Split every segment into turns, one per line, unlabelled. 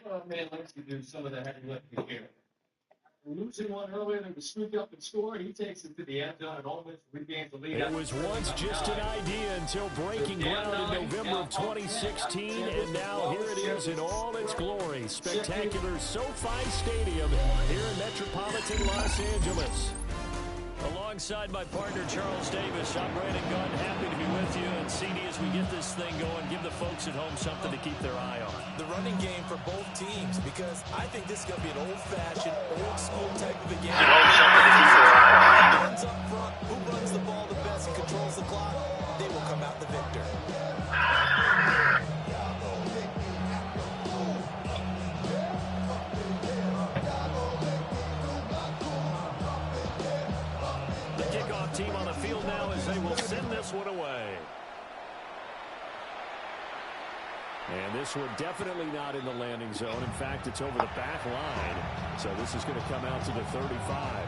Oh, man likes to do some of the heavy lifting here. Losing one earlier than to scoop up and score, he takes it to the end zone and almost regains the lead.
It was once just an idea until breaking ground in November of 2016, and now here it is in all its glory. Spectacular SoFi Stadium here in metropolitan Los Angeles. Alongside my partner, Charles Davis, I'm Brandon Gunn, happy to be with you. And CD, as we get this thing going, give the folks at home something to keep their eye on.
The running game for both teams, because I think this is going to be an old-fashioned, old-school type of a game. Runs up front, who runs the ball the best and controls the clock, they will come out the victor.
Team on the field now as they will send this one away. And this one definitely not in the landing zone. In fact, it's over the back line. So this is going to come out to the 35.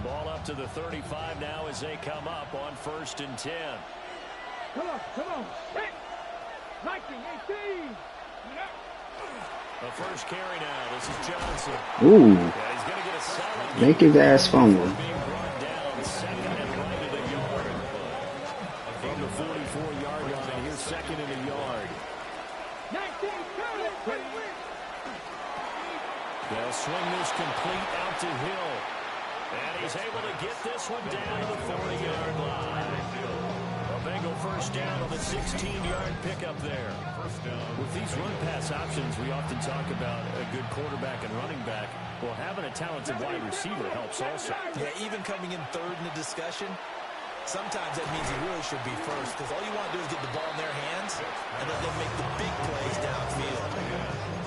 Ball up to the 35 now as they come up on 1st and 10.
Come on. 19, 18.
The first carry now. This is Johnson.
Ooh.
Yeah, he's going to get a solid
Make his ass fumble.
being brought down second and right at a yard. From the 44-yard line, here's second and a yard.
19,
They'll swing this complete out to Hill. And he's able to get this one down to the 40-yard line. Bengal first down on the 16-yard pickup there. With these run-pass options, we often talk about a good quarterback and running back. Well, having a talented wide receiver helps also.
Yeah, even coming in third in the discussion, sometimes that means he really should be first, because all you want to do is get the ball in their hands and let them make the big plays downfield.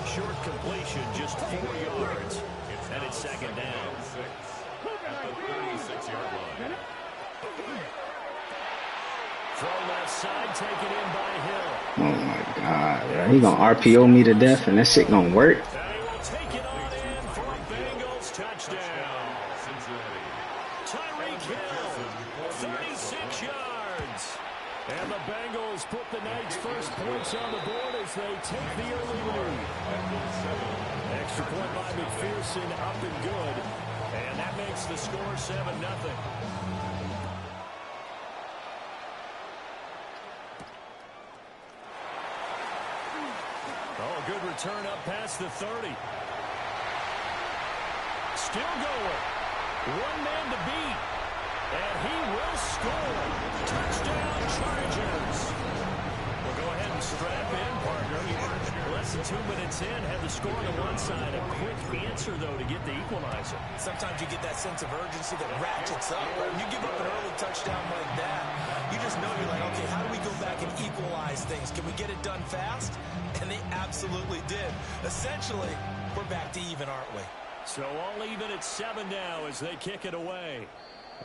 Short completion, just 4 yards, and it's second down. At the 36-yard line. Throw left side, taken in by Hill.
Oh my God, bro. He gonna RPO me to death and that shit gonna work.
And he will take it on in for a Bengals touchdown. Tyreek Hill, 36 yards. And the Bengals put the night's first points on the board as they take the early lead. Extra point by McPherson, up and good. And that makes the score 7-0. Oh, good return up past the 30. Still going. One man to beat. And he will score. Touchdown, Chargers. We'll go ahead and strap in, partner. Less than 2 minutes in, have the score on the one side. A quick answer, though, to get the equalizer.
Sometimes you get that sense of urgency that ratchets up. When you give up an early touchdown like that, you just know you're like, okay, how do we go back and equalize things? Can we get it done fast? And they absolutely did. Essentially, we're back to even, aren't we?
So all even at 7 now as they kick it away.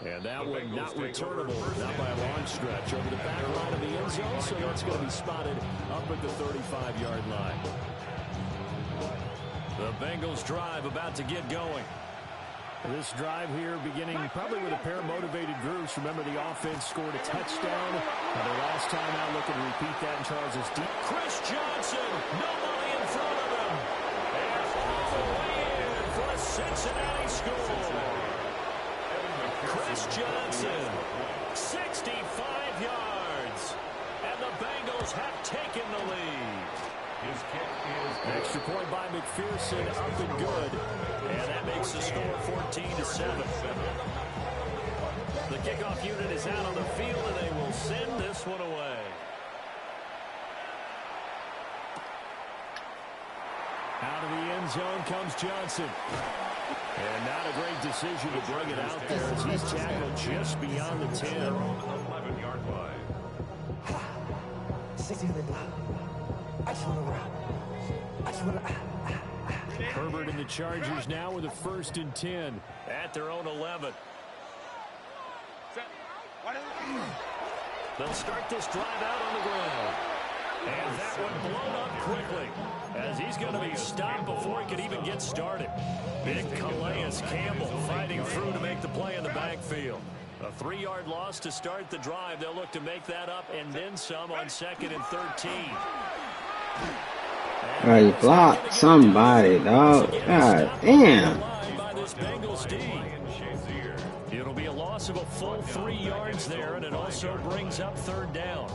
And that one not returnable, not by a long stretch, over the back line of the end zone, so that's going to be spotted up at the 35-yard line. The Bengals drive about to get going. This drive here beginning probably with a pair of motivated groups. Remember, the offense scored a touchdown. The last time out, looking to repeat that in Charles' deep. Chris Johnson, nobody in front of him. And all the way in for a Cincinnati score. Chris Johnson, 65 yards. And the Bengals have taken the lead. His kick is extra point by McPherson, up and good. And that makes the score 14-7. The kickoff unit is out on the field, and they will send this one away. Out of the end zone comes Johnson. And not a great decision to bring it out there as he's tackled just beyond the 10. 11-yard line. Herbert and the Chargers now with a 1st and 10 at their own 11. They'll start this drive out on the ground. And that one blown up quickly as he's going to be stopped before he can even get started. Big Calais Campbell fighting through to make the play in the backfield. A 3-yard loss to start the drive. They'll look to make that up and then some on 2nd and 13.
Right, he blocked somebody, dog. God damn.
By this Bengals D. It'll be a loss of a full 3 yards there, and it also brings up 3rd down.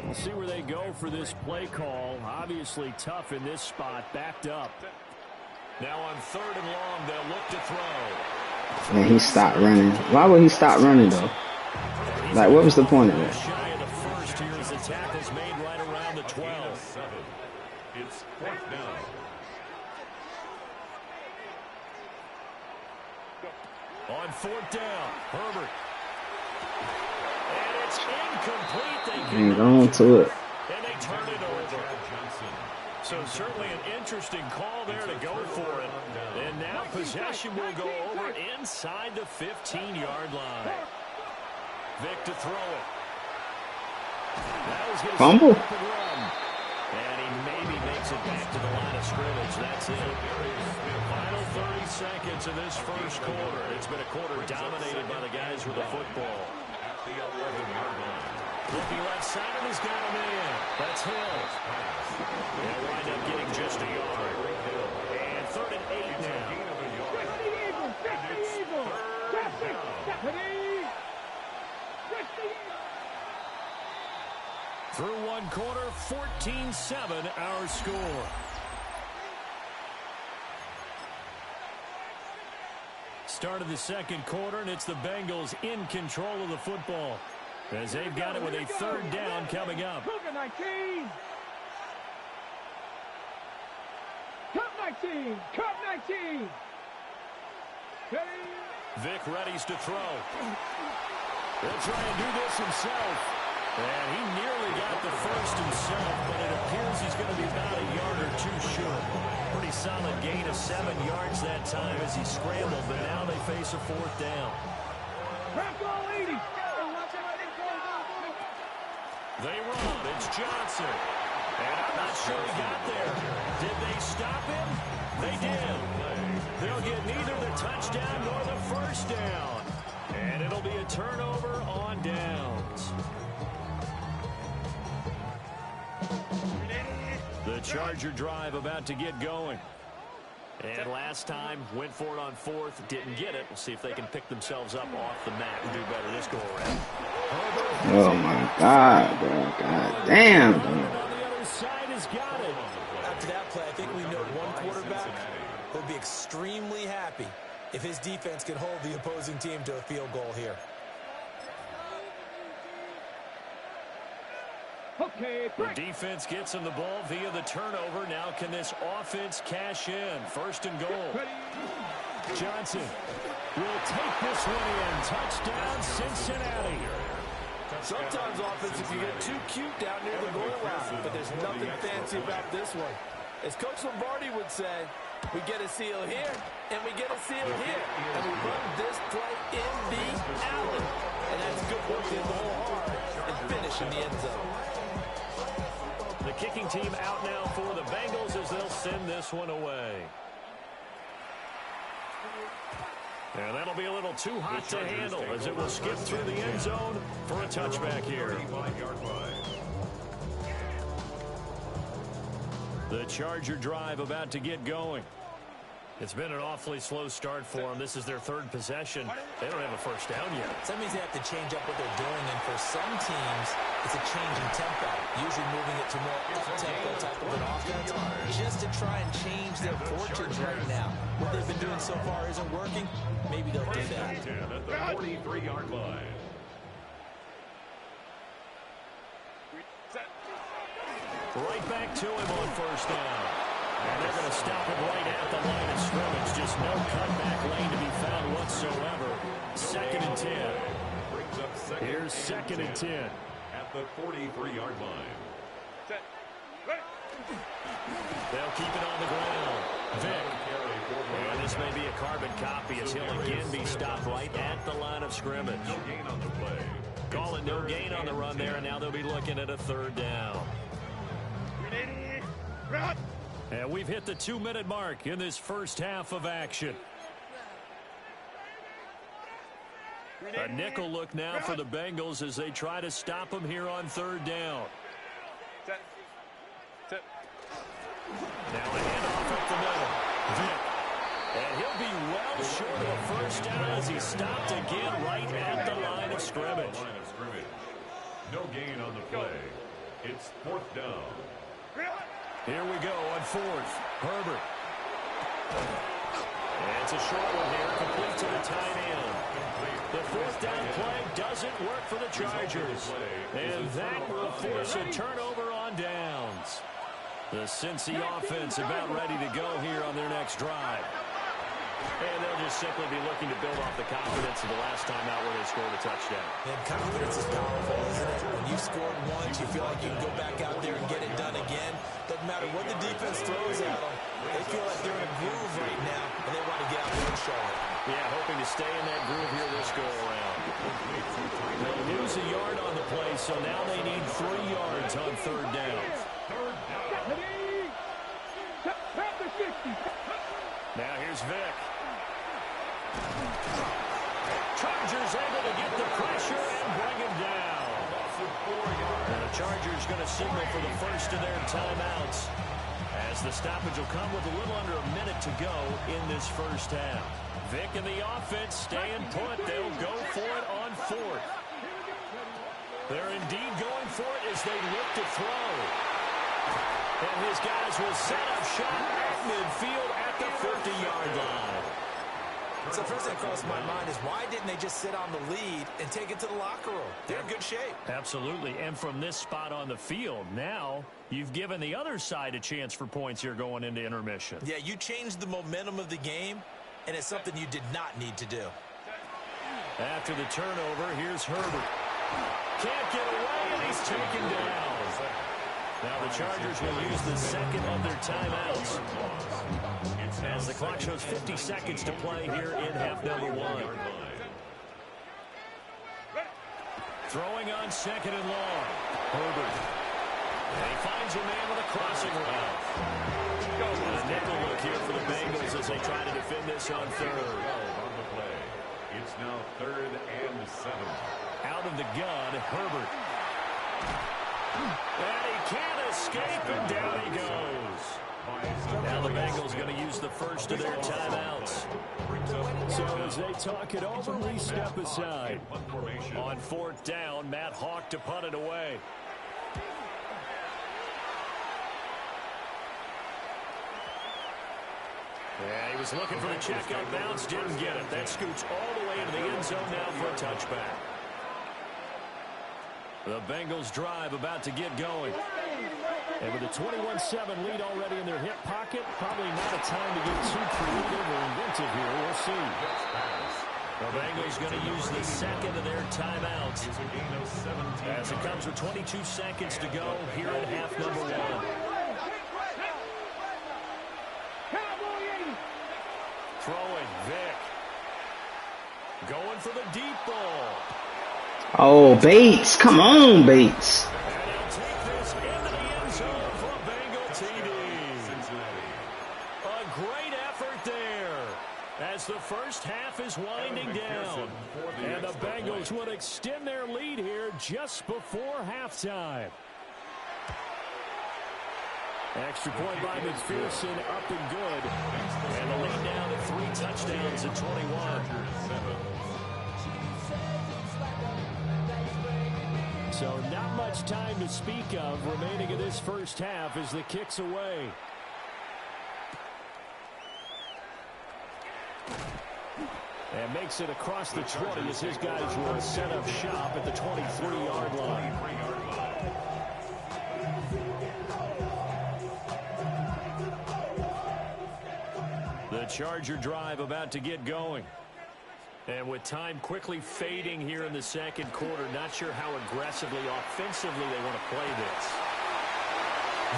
We'll see where they go for this play call. Obviously tough in this spot, backed up. Now on 3rd and long, they'll look to throw.
And he stopped running. Why would he stop running, though? Like, what was the point of that?
Shy of the first here as the tackle's made right around the 12.
It's 4th down.
On 4th down, Herbert. And it's incomplete. They
Ain't going to it.
And they turn it over. So certainly an interesting call there to go for it. And now possession will go over inside the 15-yard line. Vic to throw it. That was his
Fumble.
run. And he maybe makes it back to the line of scrimmage. That's it. Final 30 seconds of this first quarter. It's been a quarter dominated by the guys with the football. Looking left side, and he's got him in. That's Hill. They'll wind up getting just a yard. And 3rd and 8 now. Through one quarter, 14-7 our score. Start of the second quarter, and it's the Bengals in control of the football as they've got it with a 3rd down coming up.
Cougar 19. Cut 19. Cut 19.
Vic readies to throw. He'll try and do this himself. And he nearly got the first himself, but it appears he's going to be about a yard or 2 short. Pretty solid gain of 7 yards that time as he scrambled, but now they face a 4th down.
Crack all 80.
They run. It's Johnson. And I'm not sure he got there. Did they stop him? They did. They'll get neither the touchdown nor the first down. And it'll be a turnover on downs. The Charger drive about to get going. And last time, went for it on 4th, didn't get it. We'll see if they can pick themselves up off the mat and do better this go-around.
Oh, my God, bro. God damn, bro.
On the other side has got it.
After that play, I think we know one quarterback will be extremely happy if his defense can hold the opposing team to a field goal here.
Okay,
The defense gets him the ball via the turnover. Now can this offense cash in? 1st and goal. Johnson will take this one in. Touchdown, Cincinnati.
Sometimes offenses can get too cute down near the goal line, but there's nothing fancy about this one. As Coach Lombardi would say, we get a seal here, and we get a seal here, and we run this play in the alley. And that's good work in the whole hard and finish in the end zone.
The kicking team out now for the Bengals as they'll send this one away. And that'll be a little too hot to handle as it will skip through the end zone for a touchback here. The Charger drive about to get going. It's been an awfully slow start for them. This is their 3rd possession. They don't have a first down yet.
So that means they have to change up what they're doing, and for some teams, it's a change in tempo, usually moving it to more up-tempo type of an offense, just to try and change their fortunes right now. What they've been doing so far isn't working. Maybe they'll do that.
At the 43-yard line.
Right back to him on 1st down. And they're going to stop him right at the line of scrimmage. Just no cutback lane to be found whatsoever. 2nd and 10. Here's 2nd and 10.
At the 43-yard line.
They'll keep it on the ground. Vic. And this may be a carbon copy as he'll again be stopped right at the line of scrimmage.
No gain on the play.
Calling no gain on the run there, and now they'll be looking at a 3rd down. And we've hit the 2-minute mark in this first half of action. A nickel look now for the Bengals as they try to stop him here on 3rd down. Now a handoff up the middle. Vic. And he'll be well short of a 1st down as he stopped again right at the line of scrimmage.
No gain on the play. It's 4th down.
Here we go on 4th. Herbert. And it's a short one here, complete to the tight end. The 4th down play doesn't work for the Chargers. And that will force a turnover on downs. The Cincy offense about ready to go here on their next drive. And they'll just simply be looking to build off the confidence of the last time out where they scored a touchdown.
And confidence is powerful, isn't it? When you've scored once, you feel like you can go back out there and get it done again. Doesn't matter what the defense throws at them. They feel like they're in a groove right now, and they want to get out there and show it.
Yeah, hoping to stay in that groove here this go-around. They'll lose a yard on the play, so now they need 3 yards on 3rd down. Now here's Vic. Chargers able to get the pressure and bring him down. And the Chargers going to signal for the first of their timeouts, as the stoppage will come with a little under a minute to go in this 1st half. Vic and the offense staying put. They'll go for it on 4th. They're indeed going for it as they look to throw. And his guys will set up shop at midfield at the 50-yard line.
So the first thing that crossed my mind is, why didn't they just sit on the lead and take it to the locker room? They're in good shape.
Absolutely. And from this spot on the field, now you've given the other side a chance for points here going into intermission.
Yeah, you changed the momentum of the game, and it's something you did not need to do.
After the turnover, here's Herbert. Can't get away, and he's taken down. Now the Chargers will use the second of their timeouts, as the clock shows 50 seconds to play here in half number 1. Throwing on 2nd and long. Herbert. And he finds a man with a crossing route. And a nickel look here for the Bengals as they try to defend this on 3rd.
On the play. It's now 3rd and 7.
Out of the gun, Herbert. And he can't escape, and down he goes. Now the Bengals going to use the first of their timeouts. So as they talk it over, we step aside. On 4th down, Matt Hawk to punt it away. Yeah, he was looking for the check out bounce, didn't get it. That scoots all the way into the end zone now for a touchback. The Bengals drive about to get going. And with a 21-7 lead already in their hip pocket, probably not a time to get too creative or inventive here. We'll see. The Bengals going to use the second of their timeouts, as it comes with 22 seconds to go here in half number 1. Throwing, Vic. Going for the deep ball.
Oh, Bates. Come on, Bates.
And he'll take this into the end zone for a Bengal TD. A great effort there as the first half is winding down. And the Bengals will extend their lead here just before halftime. Extra point by McPherson, up and good. And the lead down to 3 touchdowns at 21. So not much time to speak of remaining in this first half as the kick's away. And makes it across the 20 as his guys will set up shop at the 23-yard line. The Charger drive about to get going. And with time quickly fading here in the second quarter, not sure how aggressively, offensively they want to play this.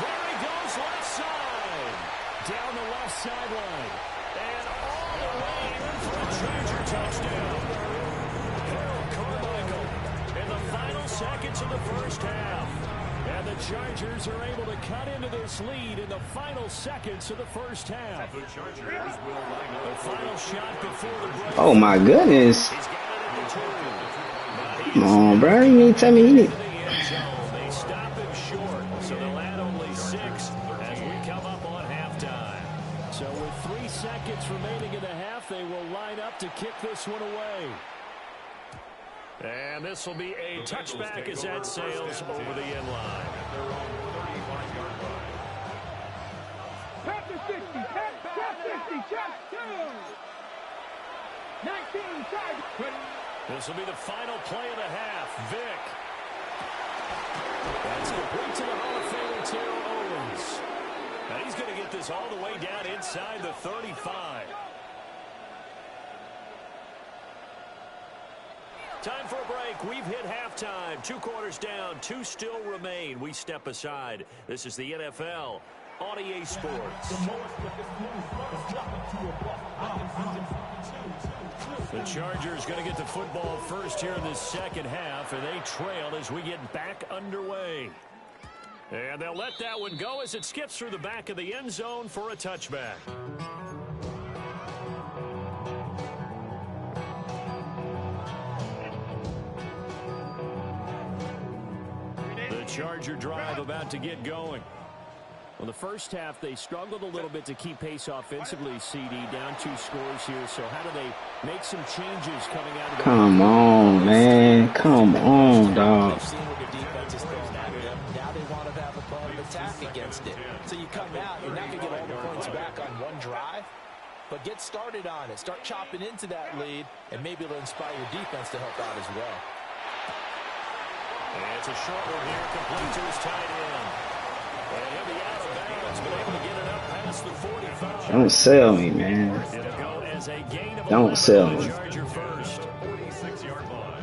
There he goes left side. Down the left sideline. And all the way in for a Charger touchdown. Harold Carmichael in the final seconds of the first half. And the Chargers are able to cut into this lead in the final seconds of the first half.
The Chargers will line up.
The final shot before the break.
Oh, my goodness.
He's got it at the 20. Come
on, bro. You need to tell me you need.
They stop him short, so they'll add only 6 as we come up on halftime. So with 3 seconds remaining in the half, they will line up to kick this one away. And this will be a touchback as that sails over the end line.
Pass to 60, pass 60, check 2. 19, side.
This will be the final play of the half. Vick. That's complete to the Hall of Famer, Terrell Owens. Now he's going to get this all the way down inside the 35. Time for a break. We've hit halftime. 2 quarters down. 2 still remain. We step aside. This is the NFL on EA Sports. The Chargers going to get the football first here in the second half, and they trail as we get back underway. And they'll let that one go as it skips through the back of the end zone for a touchback. The Charger drive about to get going. Well, the first half, they struggled a little bit to keep pace offensively, CD, down 2 scores here. So how do they make some changes coming out of the...
Come on, man. Come on, dog.
Now they want to have a plan of attack against it. So you come out, you're not going to get all the points back on one drive, but get started on it. Start chopping into that lead, and maybe it'll inspire your defense to help out as well.
And it's a short one here, complete to his tight end. And he'll be out of bounds, but able to get it up past the 45.
Don't sell me, man.
It'll go as a gain of
Don't sell me.
Charger first.
46-yard line.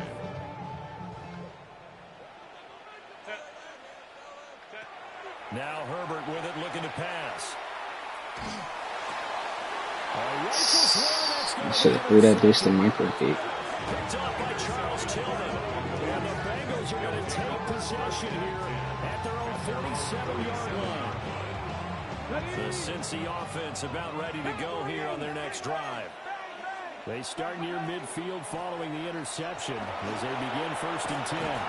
Now Herbert with it, looking to pass.
I should have threw that bitch to Michael feet.
Picked up by Charles Tillman. And the Bengals are going to take possession here at their own 47-yard line. The Cincy offense about ready to go here on their next drive. They start near midfield following the interception as they begin 1st and 10.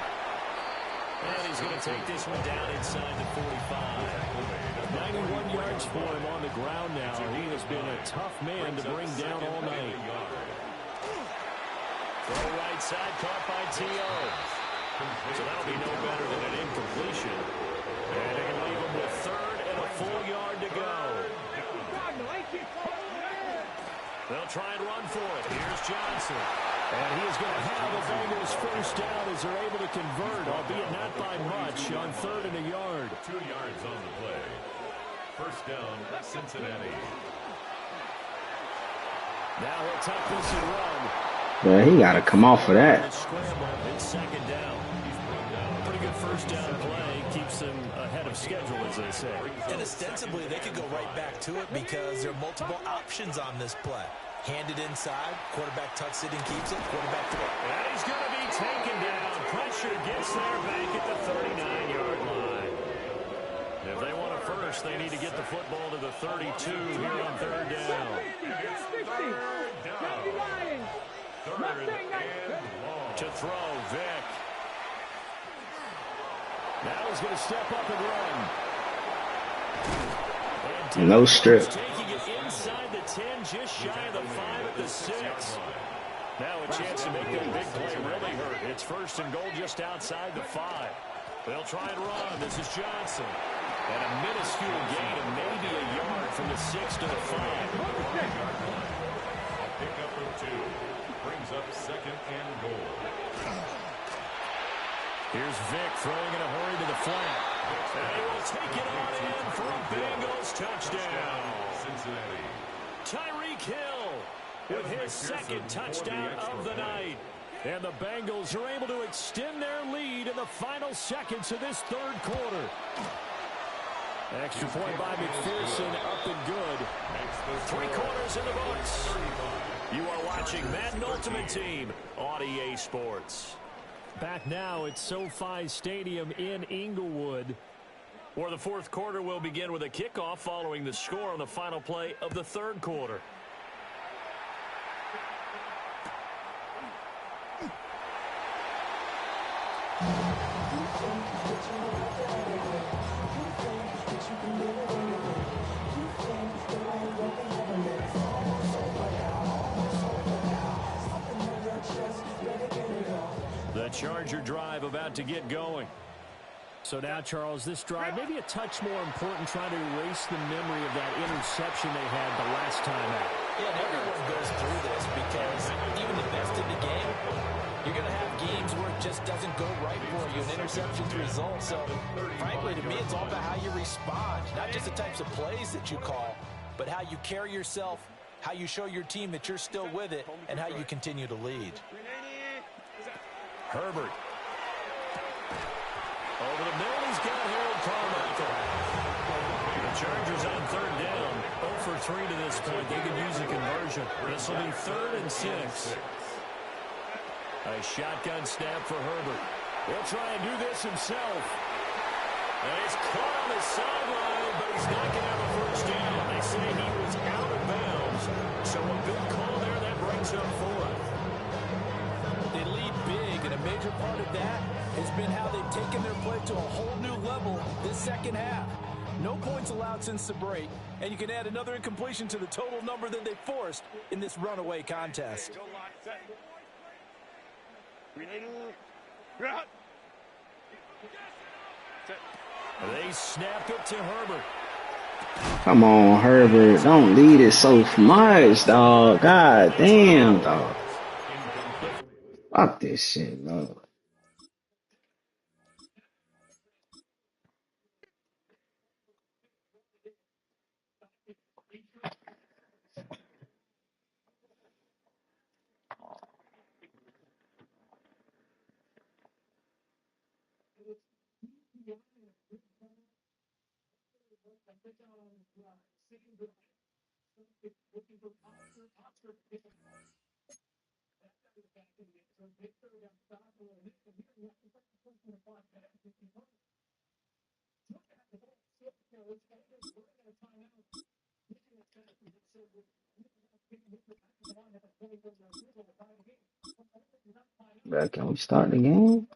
And he's going to take this one down inside the 45. 91 yards for him on the ground now. He has been a tough man to bring down all night. Throw right side, caught by T.O. So that'll be no better than an incompletion. And they can leave him with 3rd and a full yard to go. They'll try and run for it. Here's Johnson. And he is going to have the Bengals first down as they're able to convert, albeit not by much, on 3rd and a yard.
2 yards on the play. First down, Cincinnati.
Now he'll tuck this and run.
Yeah, he got to come off of that.
Scramble, it's 2nd down. Pretty good first down play. Keeps them ahead of schedule, as they say.
And ostensibly, they could go right back to it because there are multiple options on this play. Hand it inside, quarterback tucks it and keeps it, quarterback throw.
And he's going to be taken down. Pressure gets there back at the 39-yard line. If they want a first, they need to get the football to the 32 here on 3rd down. To throw, Vick. Now he's going to step up and run.
No strip.
Taking it inside the 10, just shy of the 5 at the 6. Now a chance to make that big play really hurt. It's 1st and goal just outside the 5. They'll try and run. This is Johnson. And a minuscule gain of maybe a yard from the 6 to the 5.
Pick up of 2. Brings up 2nd and goal.
Here's Vick throwing in a hurry to the flat. And he will take it on in for a Bengals touchdown.
Cincinnati.
Tyreek Hill with his 2nd touchdown of the night. And the Bengals are able to extend their lead in the final seconds of this 3rd quarter. Extra point by McPherson, up and good. 3 quarters in the books. You are watching Madden Ultimate Team on EA Sports. Back now at SoFi Stadium in Inglewood, where the 4th quarter will begin with a kickoff following the score on the final play of the 3rd quarter. The Charger drive about to get going. So now, Charles, this drive maybe a touch more important, trying to erase the memory of that interception they had the last time out.
Yeah, and everyone goes through this because even the best in the game, you're going to have games where it just doesn't go right for you, and interceptions result. So, frankly, to me, it's all about how you respond, not just the types of plays that you call, but how you carry yourself, how you show your team that you're still with it, and how you continue to lead.
Herbert. Over the middle, he's got Harold Carmichael. The Chargers on third down. 0 for 3 to this point. They could use a conversion. This will be 3rd and 6. A shotgun snap for Herbert. He'll try and do this himself. And he's caught on the sideline, but he's not going to have a first down. They say he was out of bounds. So a good call there. That brings up 4th.
They lead big, and a major part of that has been how they've taken their play to a whole new level this second half. No points allowed since the break, and you can add another incompletion to the total number that they forced in this runaway contest.
They snap it to Herbert.
Come on, Herbert. Don't lead it so much, dog. God damn, dog. Fuck this shit, bro. Bro, can we start the game?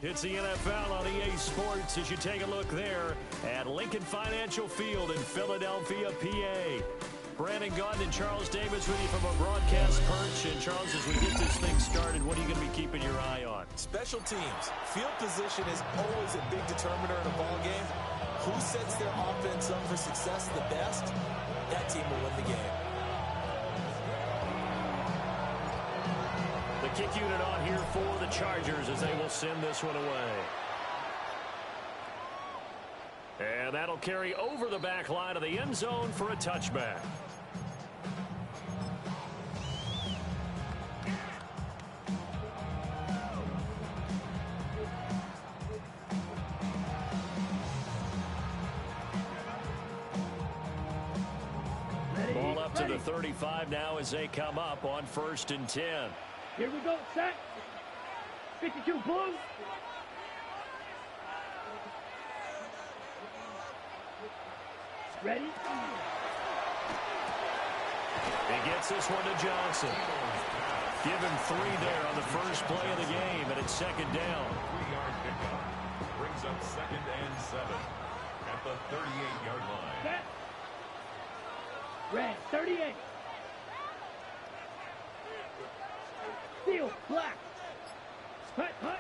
It's the NFL on EA Sports as you take a look there at Lincoln Financial Field in Philadelphia, PA. Brandon Gaudin and Charles Davis with you from a broadcast perch. And Charles, as we get this thing started, what are you going to be keeping your eye on?
Special teams. Field position is always a big determiner in a ball game. Who sets their offense up for success the best, that team will win the game.
The kick unit on here for the Chargers as they will send this one away. And that'll carry over the back line of the end zone for a touchback. Ball up to the 35 now as they come up on 1st and 10.
Here we go, set. 52 blue. Ready?
He gets this one to Johnson. Give him 3 there on the first play of the game, and it's second down.
3-yard pickup. Brings up 2nd and 7 at the 38-yard line.
Set. Red, 38. Steel, black. Hut, hut.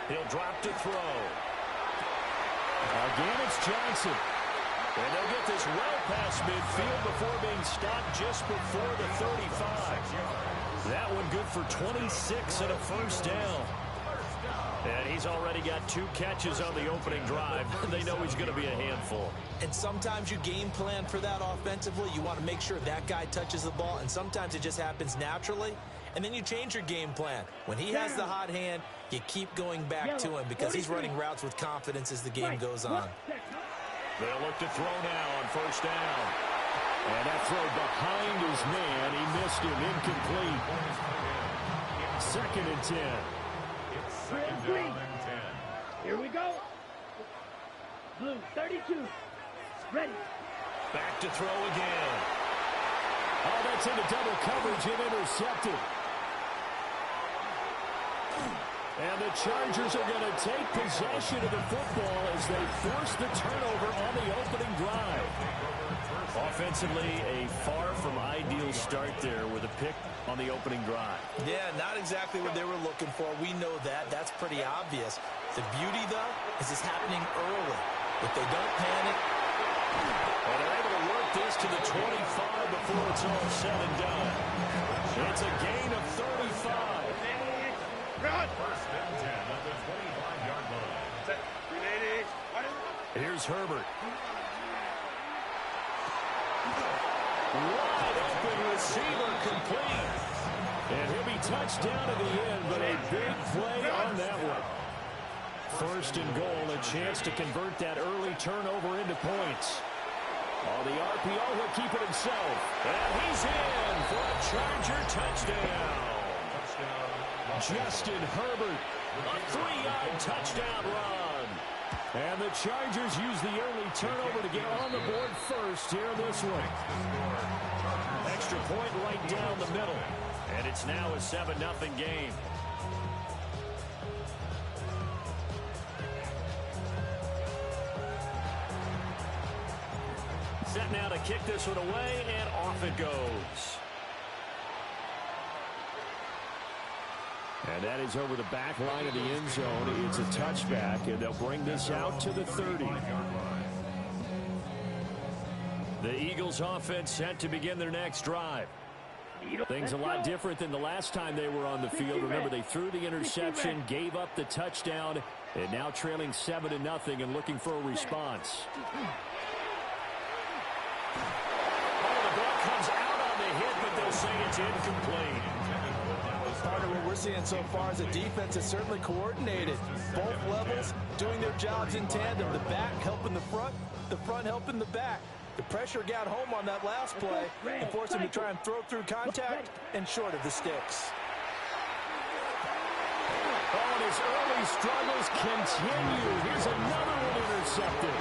He'll drop to throw. Again, it's Johnson. And they'll get this well past midfield before being stopped just before the 35. That one good for 26 and a first down. And he's already got 2 catches on the opening drive. They know he's going to be a handful.
And sometimes you game plan for that offensively. You want to make sure that guy touches the ball, and sometimes it just happens naturally. And then you change your game plan. When he has the hot hand, you keep going back to him because he's running routes with confidence as the game goes on.
They'll look to throw now on first down. And that throw behind his man. He missed him. Incomplete. 2nd and 10.
It's 2nd down and 10.
Here we go. Blue, 32. Ready.
Back to throw again. Oh, that's into double coverage and intercepted. And the Chargers are going to take possession of the football as they force the turnover on the opening drive. Offensively, a far from ideal start there with a pick on the opening drive.
Yeah, not exactly what they were looking for. We know that. That's pretty obvious. The beauty, though, is it's happening early. If they don't panic.
And they're able to work this to the 25 before it's all said and done. It's a gain of 35.
First and 10 at the 25-yard line.
Here's Herbert. Wide open receiver complete. And he'll be touched down at the end, but a big play on that one. First and goal, a chance to convert that early turnover into points. On the RPO, he'll keep it himself. And he's in for a Charger touchdown. Justin Herbert, a 3-yard touchdown run. And the Chargers use the early turnover to get on the board first here in this one. Extra point right down the middle. And it's now a 7-0 game. Set now to kick this one away, and off it goes. And that is over the back line of the end zone. It's a touchback, and they'll bring this out to the 30. The Eagles offense set to begin their next drive. Things a lot different than the last time they were on the field. Remember, they threw the interception, gave up the touchdown, and now trailing 7-0 and looking for a response. Oh, the ball comes out on the hit, but they'll say it's incomplete.
Part of what we're seeing so far is the defense is certainly coordinated. Both levels doing their jobs in tandem. The back helping the front helping the back. The pressure got home on that last play and forced him to try and throw through contact and short of the sticks.
Oh, and his early struggles continue. Here's another one intercepted.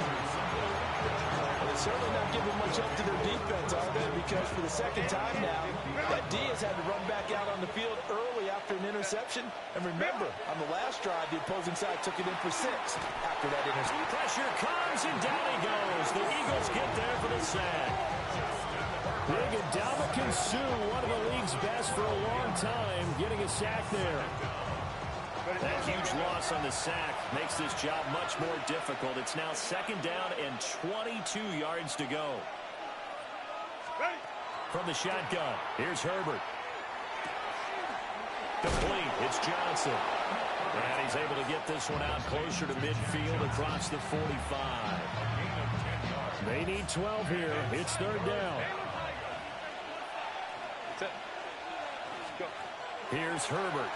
They're certainly not giving much up to their defense, are they? Because for the second time now, that D has had to run back out on the field early after an interception. And remember, on the last drive, the opposing side took it in for 6 after that interception.
Pressure comes, and down he goes. The Eagles get there for the sack. Big Ndamukong Suh, one of the league's best for a long time, getting a sack there. That huge loss on the sack makes this job much more difficult. It's now 2nd down and 22 yards to go. From the shotgun, here's Herbert. Complete, it's Johnson. And he's able to get this one out closer to midfield across the 45. They need 12 here. It's 3rd down. Here's Herbert.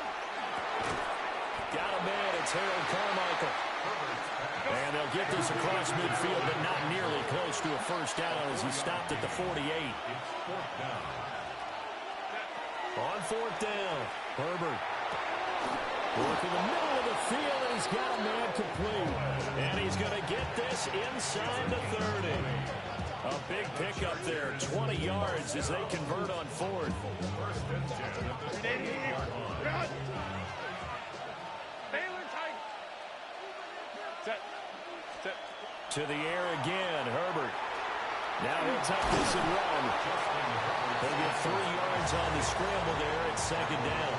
Got a man, it's Harold Carmichael. And they'll get this across midfield, but not nearly close to a first down as he stopped at the 48. On 4th down, Herbert. Working the middle of the field, and he's got a man complete. And he's going to get this inside the 30. A big pickup pickup there, 20 yards as they convert on fourth. To the air again, Herbert. Now he'll tuck this and run. They'll get 3 yards on the scramble there at second down.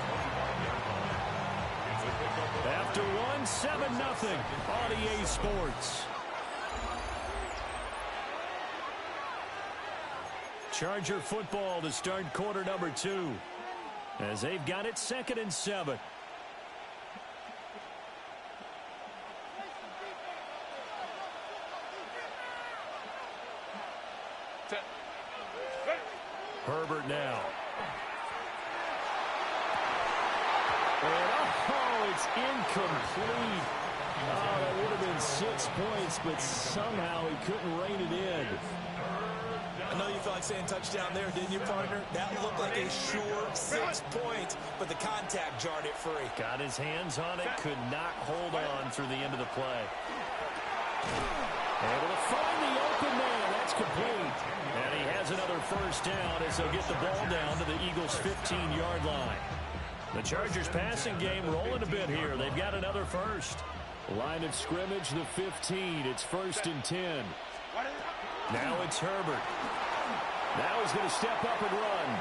After one, 7-0 on EA Sports. Charger football to start quarter number 2. As they've got it 2nd and 7. Herbert now. And it's incomplete. Oh, that would have been 6 points, but somehow he couldn't rein it in.
I know you felt like saying touchdown there, didn't you, partner? That looked like a sure 6 points, but the contact jarred it free.
Got his hands on it, could not hold on through the end of the play. Able to find the open man. That's complete. And he has another first down as they'll get the ball down to the Eagles' 15-yard line. The Chargers passing game rolling a bit here. They've got another first. Line of scrimmage, the 15. It's 1st and 10. Now it's Herbert. Now he's going to step up and run.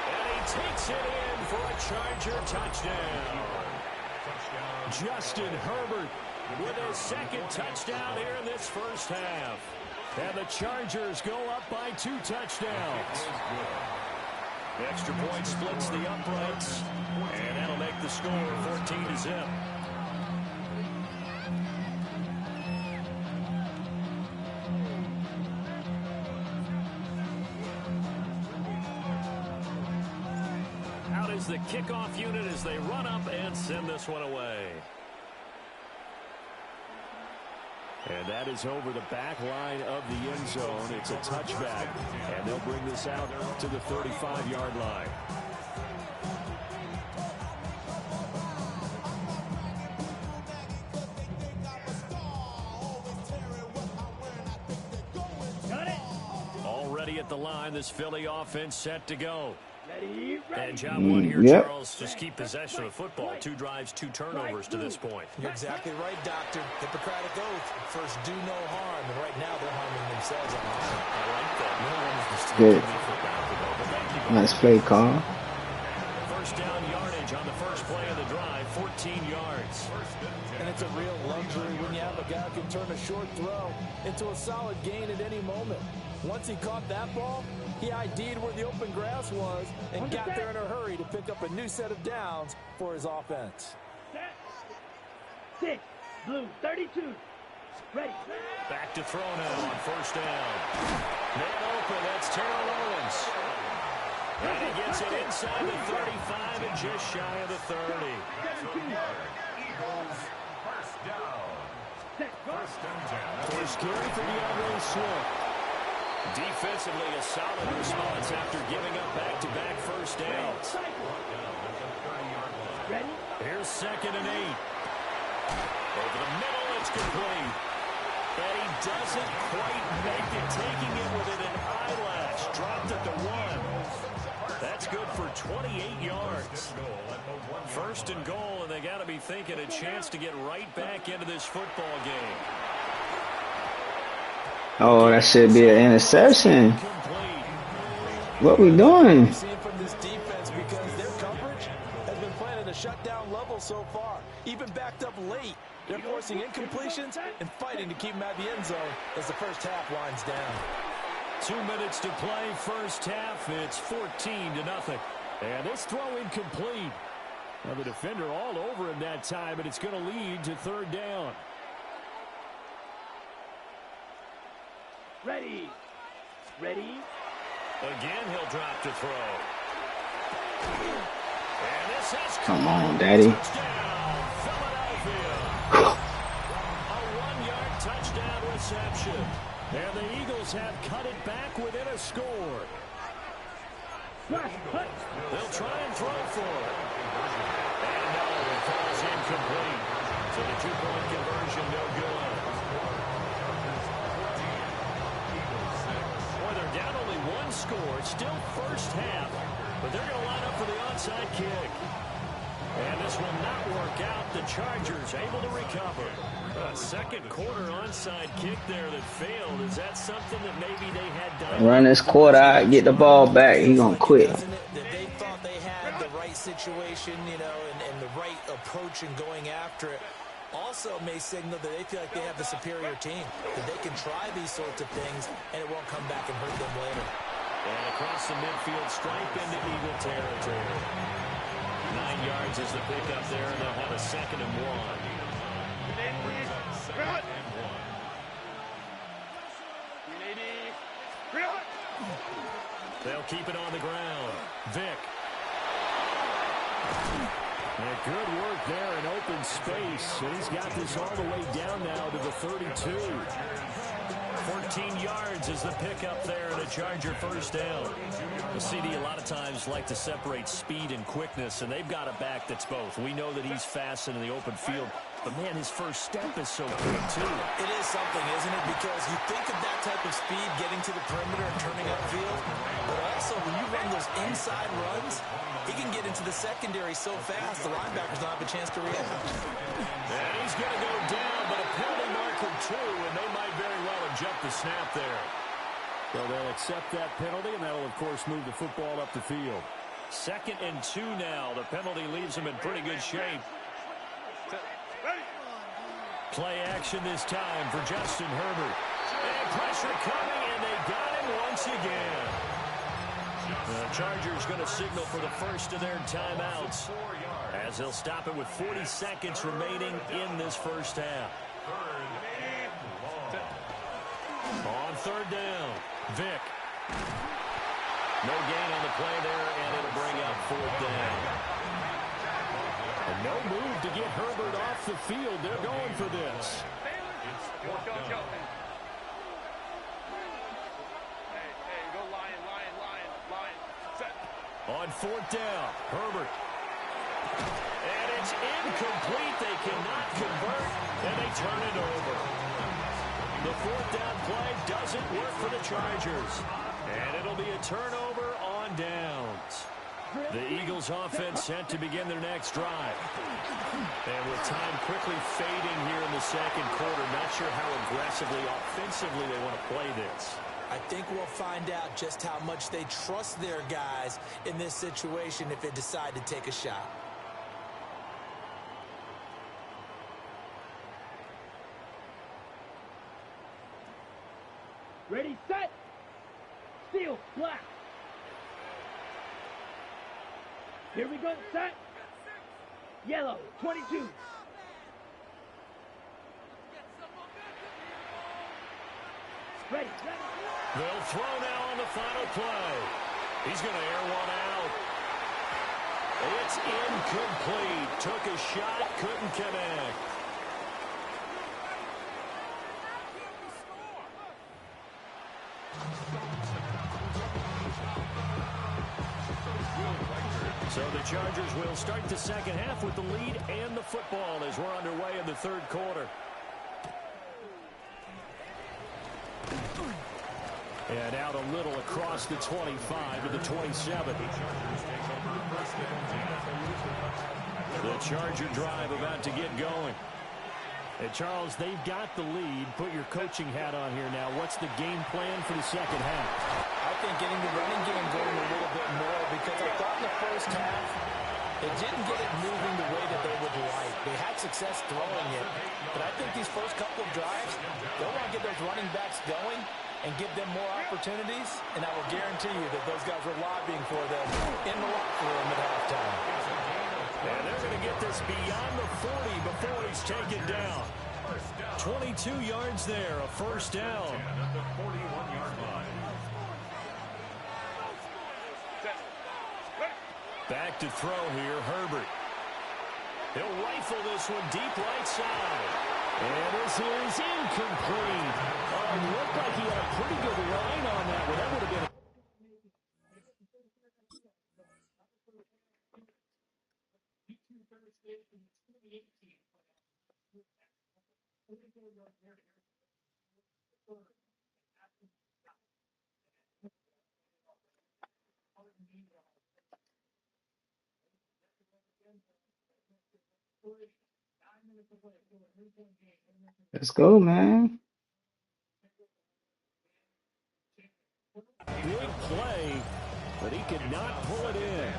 And he takes it in for a Charger touchdown. Justin Herbert with his 2nd touchdown here in this first half. And the Chargers go up by 2 touchdowns. The extra point splits the uprights, and that'll make the score 14-0. Out is the kickoff unit as they run up and send this one away. And that is over the back line of the end zone. It's a touchback, and they'll bring this out to the 35-yard line. Already at the line, this Philly offense set to go. And job one here, Charles, just keep possession of the football. 2 drives, 2 turnovers to this point.
You're exactly right, Doctor. Hippocratic oath. First, do no harm. And right now, they're harming themselves on this.
I like that. No one is just
good.
football.
Nice play call.
First down yardage on the first play of the drive, 14 yards.
And it's a real luxury when you have a guy who can turn a short throw into a solid gain at any moment. Once he caught that ball, he ID'd where the open grass was and got there in a hurry to pick up a new set of downs for his offense.
6, blue, 32. Ready.
Back to throw now on first down. Man open, that's Terrell Owens. And he gets it inside the 35 and just shy of the 30.
Eagles, first down. First and 10.
First carry for DeAndre Swift. Defensively, a solid response after giving up back-to-back first downs.
Ready.
Here's 2nd and 8. Over the middle, it's complete. And he doesn't quite make it, taking it within an eyelash. Dropped at the 1. That's good for 28 yards. 1st and goal, and they got to be thinking a chance to get right back into this football game.
Oh, that should be an interception. What we doing?
Seeing from this defense because their coverage has been playing at a shutdown level so far. Even backed up late. They're forcing incompletions and fighting to keep them at the end zone as the first half winds down.
2 minutes to play, first half. It's 14-0. And this throw incomplete. Now the defender all over him that time, but it's going to lead to 3rd down.
Ready. Ready.
Again, he'll drop to throw. And this has
Come on, Daddy.
touchdown, Philadelphia. A 1-yard touchdown reception. And the Eagles have cut it back within a score. They'll try and throw for it. And no, it falls incomplete. So the 2-point conversion no good. score. It's still first half, but they're going to line up for the onside kick. And this will not work out. The Chargers able to recover. A second quarter onside kick there that failed. Is that something that maybe they had done?
Run this quarter out, get the ball back. He gonna quit.
That they thought they had the right situation, you know, and the right approach in going after it. Also may signal that they feel like they have the superior team, that they can try these sorts of things, and it won't come back and hurt them later.
And across the midfield stripe into Eagle territory. 9 yards is the pickup there, and they'll have a 2nd and 1. They'll keep it on the ground. Vick. And good work there in open space. And he's got this all the way down now to the 32. 14 yards is the pickup there and a Charger first down. The CD a lot of times like to separate speed and quickness, and they've got a back that's both. We know that he's fast in the open field, but, man, his first step is so quick, too.
It is something, isn't it? Because you think of that type of speed getting to the perimeter and turning upfield, but also when you run those inside runs, he can get into the secondary so fast the linebackers don't have a chance to react.
And he's going to go down, but a penalty marker, too, and they might very well have jumped the snap there. So they'll accept that penalty, and that'll, of course, move the football up the field. 2nd and 2 now. The penalty leaves them in pretty good shape. Play action this time for Justin Herbert. And pressure coming, and they got him once again. The Chargers going to signal for the first of their timeouts as they'll stop it with 40 seconds remaining in this first half. On 3rd down, Vick. No gain on the play there, and it'll bring up 4th down. And no move to get Herbert off the field. They're going for this. On 4th down, Herbert. And it's incomplete. They cannot convert, and they turn it over. The 4th down play doesn't work for the Chargers. And it'll be a turnover on downs. The Eagles offense set to begin their next drive. And with time quickly fading here in the second quarter, not sure how aggressively, offensively they want to play this.
I think we'll find out just how much they trust their guys in this situation if they decide to take a shot.
Ready, set. Steel, black. Here we go, set. Yellow, 22. Ready, set.
They'll throw now on the final play. He's going to air one out. It's incomplete. Took a shot, couldn't connect. So the Chargers will start the second half with the lead and the football as we're underway in the third quarter. And out a little across the 25 to the 27. The Charger drive about to get going. And Charles, they've got the lead. Put your coaching hat on here now. What's the game plan for the second half?
I think getting the running game going a little bit more, because I thought in the first half they didn't get it moving the way that they would like. They had success throwing it, but I think these first couple of drives, they'll want to get those running backs going and give them more opportunities, and I will guarantee you that those guys are lobbying for them in the locker room at halftime.
And they're going to get this beyond the 40 before he's taken down. 22 yards there, a first down.
At the 41-yard line.
Back to throw here, Herbert. He'll rifle this one deep right side. And this is incomplete. Looked like he had a pretty good line on that one. That would have been
Let's go, man.
Big play, but he could not pull it in.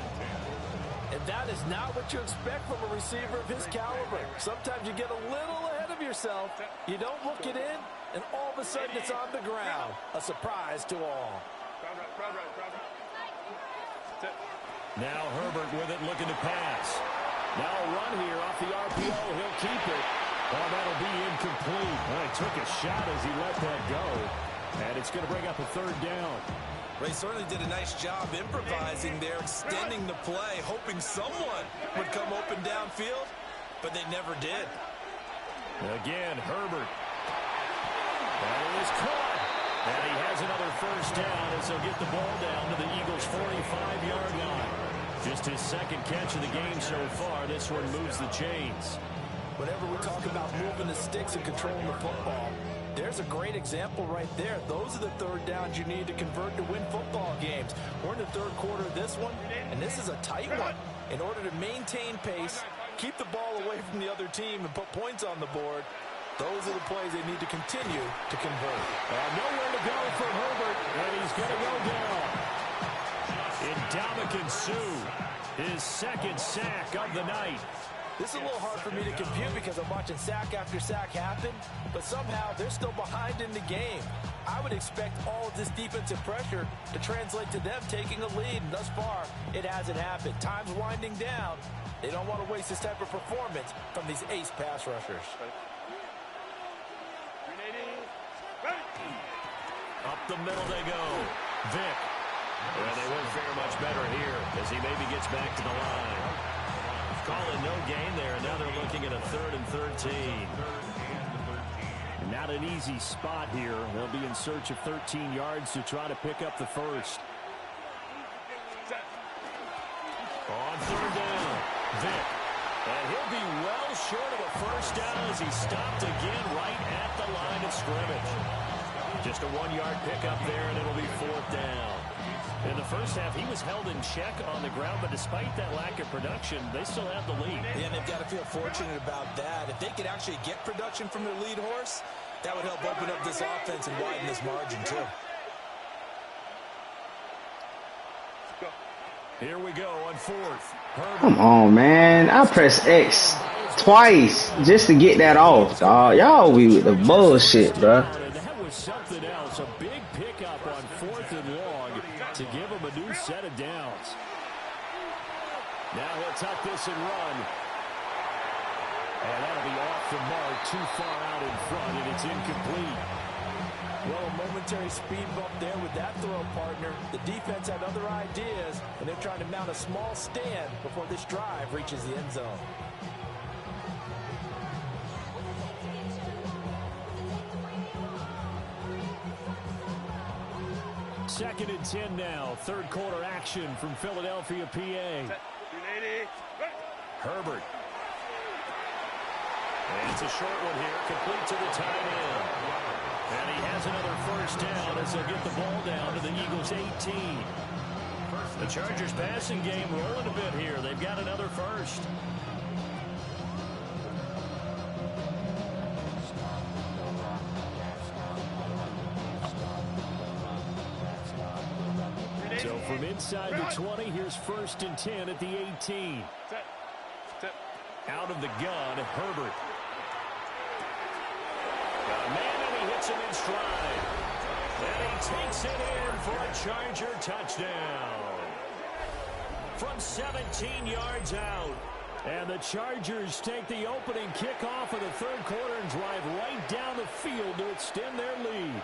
And that is not what you expect from a receiver of his caliber. Sometimes you get a little ahead of yourself, you don't look it in, and all of a sudden it's on the ground. A surprise to all.
Now Herbert with it, looking to pass. Now a run here off the RPO. He'll keep it. Oh, that'll be incomplete. Well, he took a shot as he let that go. And it's going to bring up a third down.
Ray certainly did a nice job improvising there, extending the play, hoping someone would come open downfield, but they never did.
Again, Herbert. That is caught. And he has another first down as he'll get the ball down to the Eagles' 45-yard line. Just his second catch of the game so far. This one moves the chains.
Whenever we talk about moving the sticks and controlling the football, there's a great example right there. Those are the third downs you need to convert to win football games. We're in the third quarter of this one, and this is a tight one. In order to maintain pace, keep the ball away from the other team, and put points on the board, those are the plays they need to continue to convert.
Nowhere to go for Herbert, and he's going to go down. Ndamukong Suh, his second sack of the night.
This is a little hard for me to compute because I'm watching sack after sack happen, but somehow they're still behind in the game. I would expect all of this defensive pressure to translate to them taking a lead, and thus far, it hasn't happened. Time's winding down. They don't want to waste this type of performance from these ace pass rushers.
Up the middle they go. Vick. Well, they won't fare much better here as he maybe gets back to the line. Calling no gain there, and now they're looking at a 3rd and 13. Not an easy spot here. They'll be in search of 13 yards to try to pick up the first. On 3rd down, Vick. And he'll be well short of a first down as he stopped again right at the line of scrimmage. Just a 1-yard pickup there, and it'll be 4th down. In the first half, he was held in check on the ground, but despite that lack of production, they still have the lead.
Yeah, and they've got to feel fortunate about that. If they could actually get production from their lead horse, that would help open up this offense and widen this margin, too.
Here we go on 4th. Herbert.
Come on, man. I pressed X twice just to get that off, dog. Y'all be with the bullshit, bro.
And that was something else. A big pickup on 4th and long to give him a new set of downs. Now he'll tuck this and run. And that'll be off the mark, too far out in front, and it's incomplete.
Well, a momentary speed bump there with that throw, partner. The defense had other ideas, and they're trying to mount a small stand before this drive reaches the end zone.
Second and 10 now. 3rd quarter action from Philadelphia, PA. Herbert. And it's a short one here, complete to the tight end. And he has another first down as they'll get the ball down to the Eagles' 18. The Chargers passing game rolling a bit here. They've got another first. So from inside the 20, here's 1st and 10 at the 18. Out of the gun, Herbert. Got a man, and he hits him in stride. And he takes it in for a Charger touchdown. From 17 yards out. And the Chargers take the opening kickoff of the 3rd quarter and drive right down the field to extend their lead.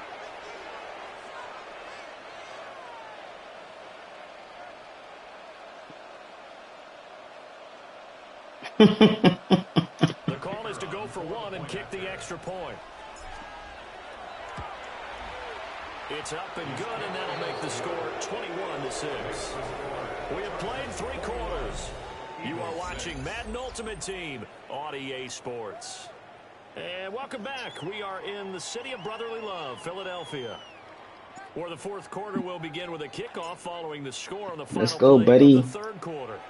The call is to go for 1 and kick the extra point. It's up and good, and that'll make the score 21-6. We have played 3 quarters. You are watching Madden Ultimate Team on EA Sports. And welcome back. We are in the city of brotherly love, Philadelphia, where the 4th quarter will begin with a kickoff following the score on the final
Let's go,
play
buddy.
of the 3rd quarter.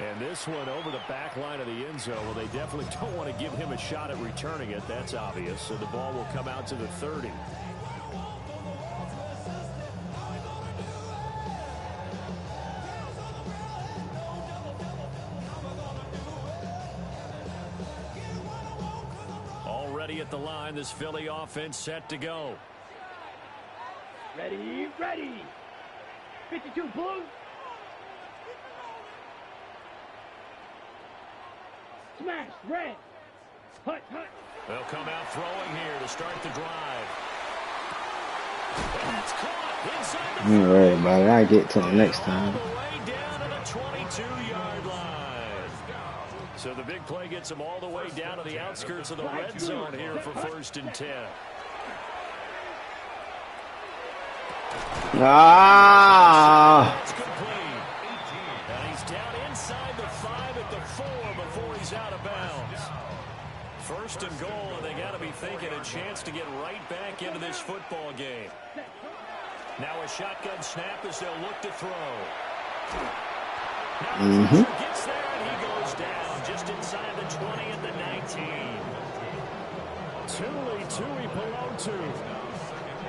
And this one over the back line of the end zone. Well, they definitely don't want to give him a shot at returning it. That's obvious. So the ball will come out to the 30. Already at the line, this Philly offense set to go.
Ready, ready. 52 Blues. Smash, red. Hut, hut.
They'll come out throwing here to start the drive. And that's caught inside the
Don't worry about it. I get to him next time.
all the way down to the 22-yard line. So the big play gets him all the way down to the outskirts of the red zone here for 1st and 10.
Ah!
It's complete. And he's down inside the 5 at the 4 before he's out of bounds. 1st and goal, and they got to be thinking a chance to get right back into this football game. Now a shotgun snap as they'll look to throw. Now the pressure gets there, and he goes down just inside the 20 at the 19. Tui Pelotu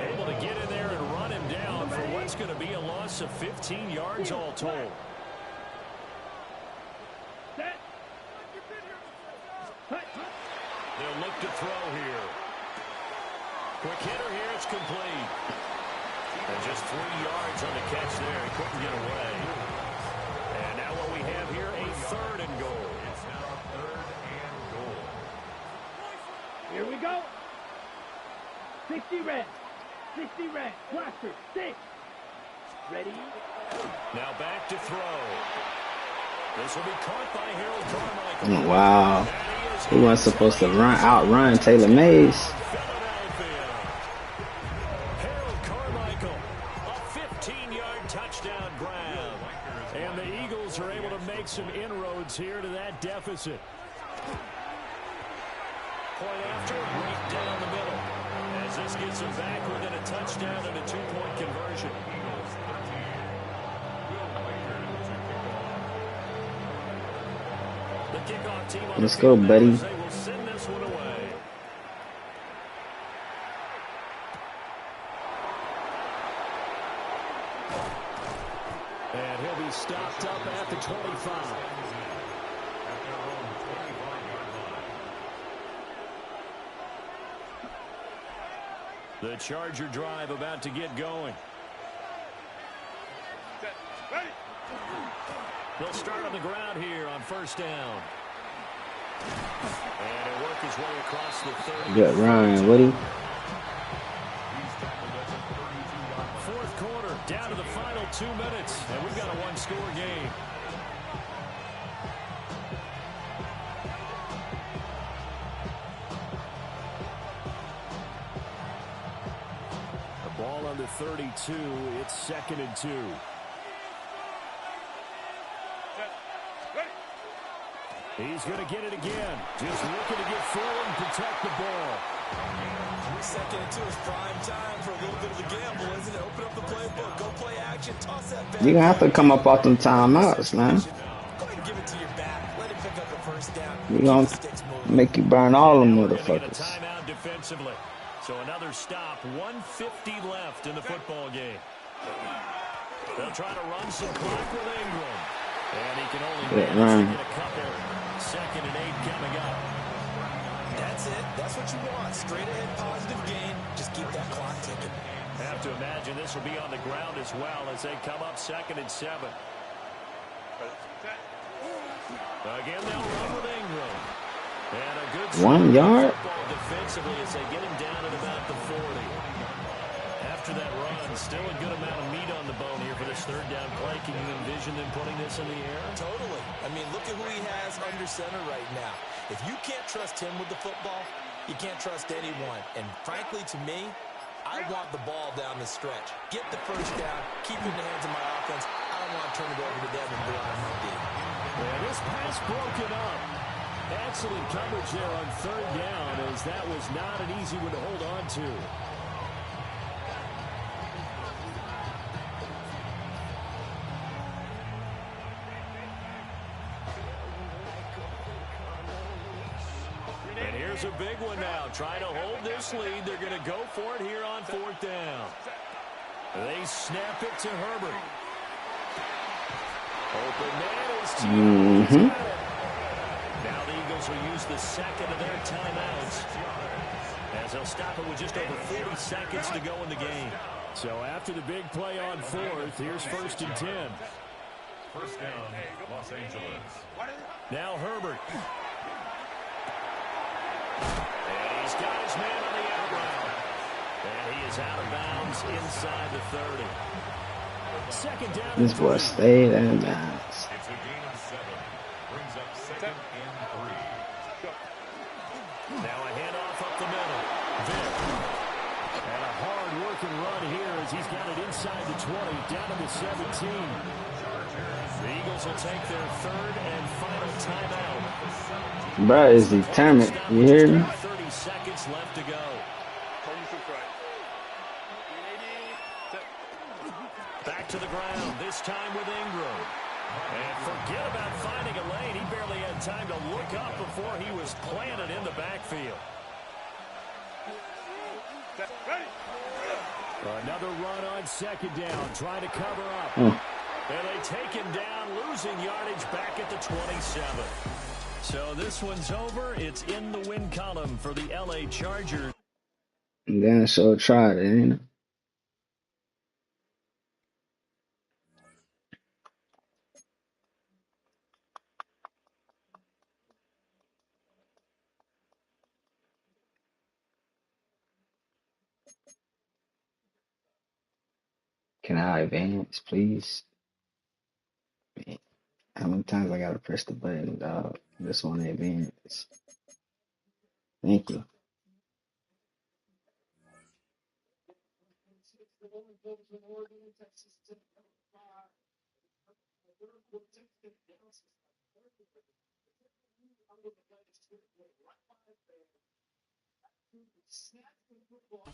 able to get in there and run him down for what's going to be a loss of 15 yards all told. They'll look to throw here. Quick hitter here, it's complete. And just 3 yards on the catch there. He couldn't get away. And now what we have here, a 3rd and goal.
It's now 3rd and goal.
Here we go. 60 red. 60 red. Blaster. 6. Ready.
Now back to throw. This will be caught by Harold Carmichael.
Wow. He wasn't supposed to outrun Taylor Mays.
Philadelphia. Harold Carmichael, a 15-yard touchdown grab. And the Eagles are able to make some inroads here to that deficit. Point after, right down the middle. As this gets them back within a touchdown and a 2-point conversion. The kickoff team on
Let's
the
go,
field
buddy.
now as they will send this one away. And he'll be stopped up at the 25. The Charger drive about to get going. They'll start on the ground here on 1st down. And he'll work his way across the 30.
Good run, Woody.
4th quarter, down to the final 2 minutes, and we've got a 1-score game. The ball on the 32, it's 2nd and 2. He's going to get it again. Just looking to get forward and protect the ball.
2nd and 2 is prime time for a little bit of a gamble, isn't it? Open up the playbook, go play action, toss that back.
You're going to have to come up off them timeouts, man.
Go ahead and give it to your back. Let him pick up the 1st down.
We're going to make you burn all them motherfuckers.
Timeout defensively. So another stop. 1:50 left in the football game. They'll try to run some clock with Ingram. And he can only manage to get a couple. 2nd and 8 coming up.
That's it. That's what you want. Straight ahead positive gain. Just keep that clock ticking.
Have to imagine this will be on the ground as well as they come up 2nd and 7. Again, they'll run with Ingram. And a good
1 yard?
football defensively as they get him down at about the 40. After that run, still a good amount of meat on the bone here for this 3rd down play. Can you envision them putting this in the air?
Totally. I mean, look at who he has under center right now. If you can't trust him with the football, you can't trust anyone. And frankly, to me, I want the ball down the stretch. Get the 1st down, keep it in the hands of my offense. I don't want to turn it over to them and go on my D.
Yeah, this pass broken up. Excellent coverage there on 3rd down, as that was not an easy one to hold on to. Here's a big one now. Trying to hold this lead. They're going to go for it here on 4th down. They snap it to Herbert. Open man is T. Now the Eagles will use the second of their timeouts, as they'll stop it with just over 40 seconds to go in the game. So after the big play on 4th, here's 1st and 10.
First down, Los Angeles.
Now Herbert. And he's got his man on the out route. And he is out of bounds inside the 30. Second down.
This boy stayed in bounds.
It's a gain of 7. Brings up 2nd and 3.
Now a handoff up the middle. Vic. And a hard-working run here as he's got it inside the 20, down to the 17. The Eagles will take their 3rd and final timeout.
Bro is determined. You hear me?
30 seconds left to go. Back to the ground, this time with Ingram. And forget about finding a lane. He barely had time to look up before he was planted in the backfield. Another run on 2nd down, trying to cover up. And they take him down, losing yardage back at the 27. So this one's over. It's in the win column for the LA Chargers.
And then so tried it, ain't it? Can I advance, please? How many times I gotta press the button, dog? Just want to advance. Thank you.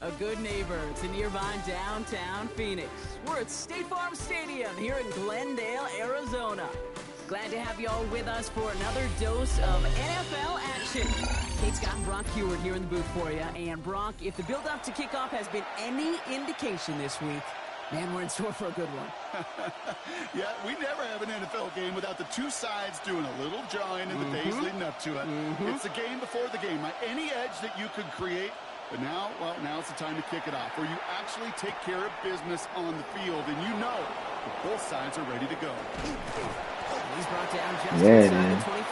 A good neighbor to nearby downtown Phoenix. We're at State Farm Stadium here in Glendale, Arizona. Glad to have you all with us for another dose of NFL action. Kate Scott and Brock Heward here in the booth for you. And Brock, if the build-up to kickoff has been any indication this week, man, we're in store for a good one.
Yeah, we never have an NFL game without the two sides doing a little jawing in the days leading up to it. It's the game before the game. Any edge that you could create. But now, well, now's the time to kick it off, where you actually take care of business on the field, and you know that both sides are ready to go.
He's brought down just inside the 25.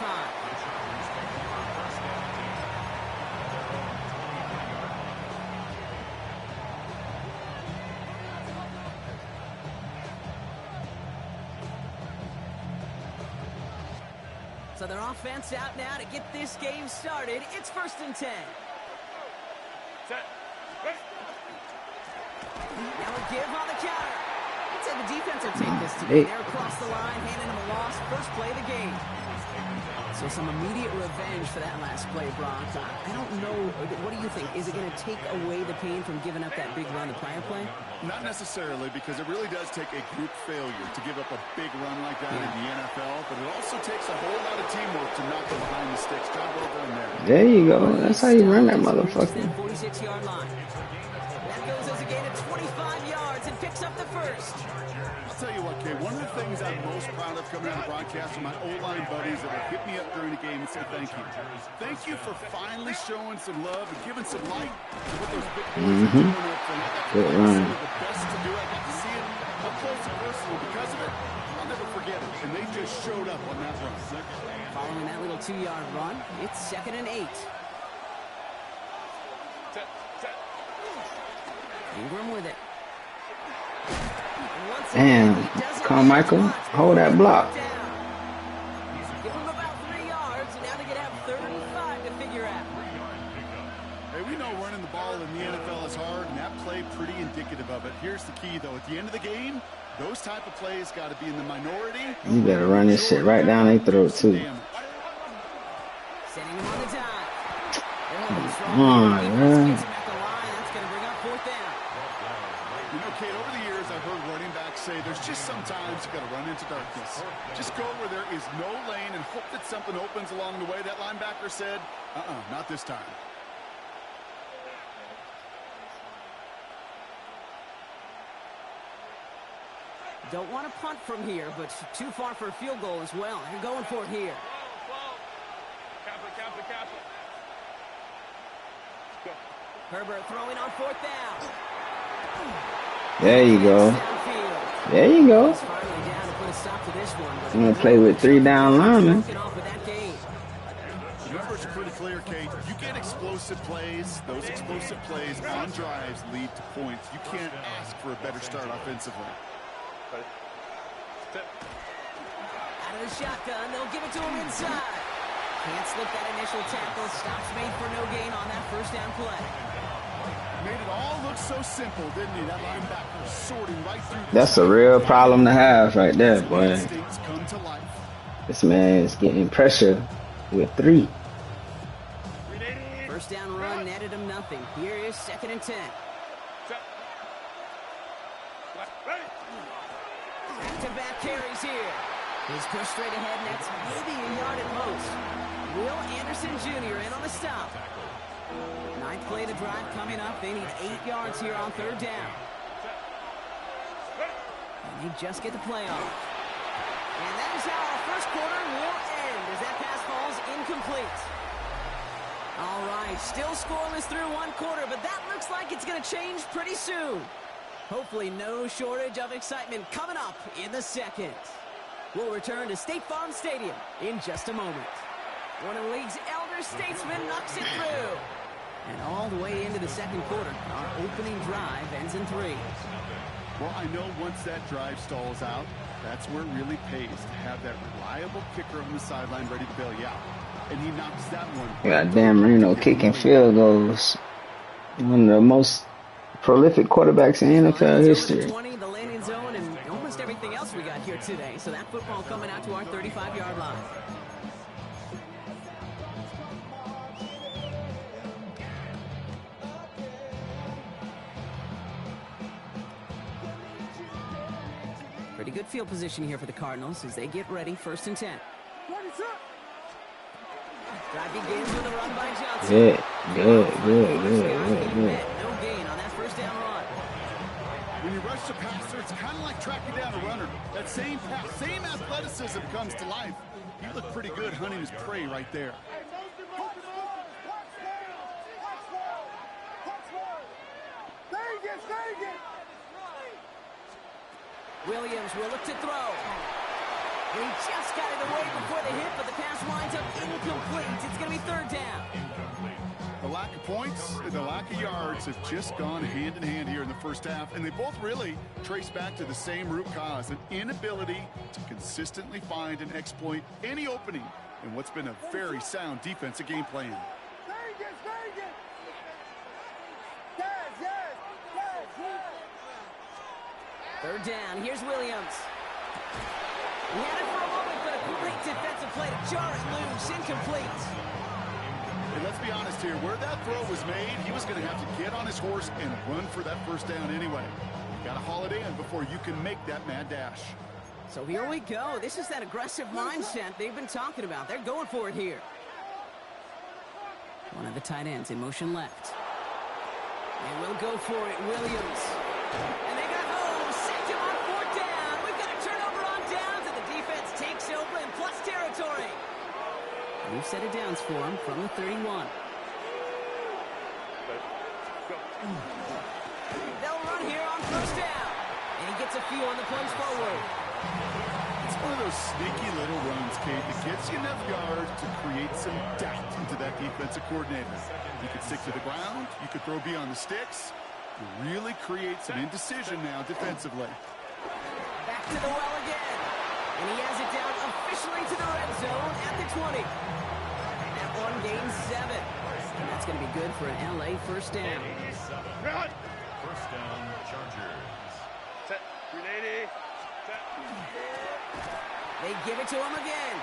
So their offense out now to get this game started. It's 1st and 10. Now a give on the counter. I'd say the defense will take this today. They're across the line, handing them a loss. First play of the game. So some immediate revenge for that last play, Brock. I don't know. What do you think? Is it going to take away the pain from giving up that big run the prior play?
Not necessarily, because it really does take a group failure to give up a big run like that in the NFL. But it also takes a whole lot of teamwork to knock them behind the sticks. Job well done there.
There you go. That's how you run that motherfucker.
46-yard line. That goes as a gain of 25 yards and picks up the first.
I'll tell you what, Kay, one of the things I'm most proud of coming out of the broadcast are my O-line buddies that will hit me up during the game and say thank you. Thank you for finally showing some love and giving some light to what those big boys are doing up there.
Good run.
The best to do it. I got to see it up close and personal. Because of it, I'll never forget it. And they just showed up on that run.
Following that little 2-yard run, it's 2nd and 8. Ingram with it.
Damn, Carmichael, hold that block.
Give him about 3 yards, and now they're going to have 35 to figure out.
Hey, we know running the ball in the NFL is hard, and that play pretty indicative of it. Here's the key, though. At the end of the game, those type of plays got to be in the minority.
You better run this shit right down their throat, too.
Sending him on the dive.
Come on, man.
That's going to bring up 4th down.
You know, Kate, over the years, I've heard running backs say there's just sometimes you got to run into darkness. Just go where there is no lane and hope that something opens along the way. That linebacker said, not this time.
Don't want to punt from here, but too far for a field goal as well. You're going for it here. Herbert throwing on 4th down.
There you go. There you go.
He's finally down to put a stop to this one.
I'm going to play with 3 down linemen.
The numbers are pretty clear, Kate. You get explosive plays. Those explosive plays on drives lead to points. You can't ask for a better start offensively.
Out of the shotgun, they'll give it to him inside. Can't slip that initial tackle. Stops made for no gain on that 1st down play.
Made it all look so simple, didn't he? That linebacker sorting right through.
That's a real problem to have right there, boy.
Instincts come to life.
This man is getting pressure with 3.
1st down run netted him nothing. Here is 2nd and 10. Back-to-back carries here. He's pushed straight ahead, and that's maybe a yard at most. Will Anderson Jr. in on the stop. 9th play of the drive coming up. They need 8 yards here on 3rd down. And they just get the play off. And that is how our 1st quarter will end as that pass falls incomplete. All right, still scoreless through 1 quarter, but that looks like it's going to change pretty soon. Hopefully no shortage of excitement coming up in the 2nd. We'll return to State Farm Stadium in just a moment. One of the league's elder statesmen knocks it through. And all the way into the 2nd quarter, our opening drive ends in 3.
Well, I know once that drive stalls out, that's where it really pays to have that reliable kicker on the sideline ready to bail you out. And he knocks that one.
Goddamn Marino kicking field goals. One of the most prolific quarterbacks in NFL history.
20, the landing zone, and almost everything else we got here today. So that football coming out to our 35-yard line. Pretty good field position here for the Cardinals as they get ready. 1st and 10. Drive begins with a run by Johnson.
Good.
No gain on that 1st down run.
When you rush the passer, it's kind of like tracking down a runner. That same pass, same athleticism comes to life. He looked pretty good hunting his prey right there.
Williams will look to throw. He just got it away before the hit, but the pass winds up incomplete. It's going to be 3rd down.
The lack of points and the lack of yards have just gone hand in hand here in the 1st half, and they both really trace back to the same root cause, an inability to consistently find and exploit any opening in what's been a very sound defensive game plan.
3rd down. Here's Williams. He had it for a moment, but a great defensive play to jar it loose. Incomplete.
And let's be honest here, where that throw was made, he was going to have to get on his horse and run for that 1st down anyway. You got to haul it in before you can make that mad dash.
So here we go. This is that aggressive mindset they've been talking about. They're going for it here. One of the tight ends in motion left. They will go for it, Williams. And they got home, sacked him on 4th down. We've got a turnover on downs, and the defense takes over in plus territory. New set of downs for him from the 31. They'll run here on 1st down. And he gets a few on the plunge forward.
It's one of those sneaky little runs, Kate, that gets you enough yards to create some doubt into that defensive coordinator. You could stick to the ground. You could throw beyond the sticks. You really create some indecision now defensively.
Back to the well again. And he has it down officially to the red zone at the 20. And that one gains 7. And that's going to be good for an LA 1st down.
1st down, Chargers.
Set. 380. Set.
They give it to him again.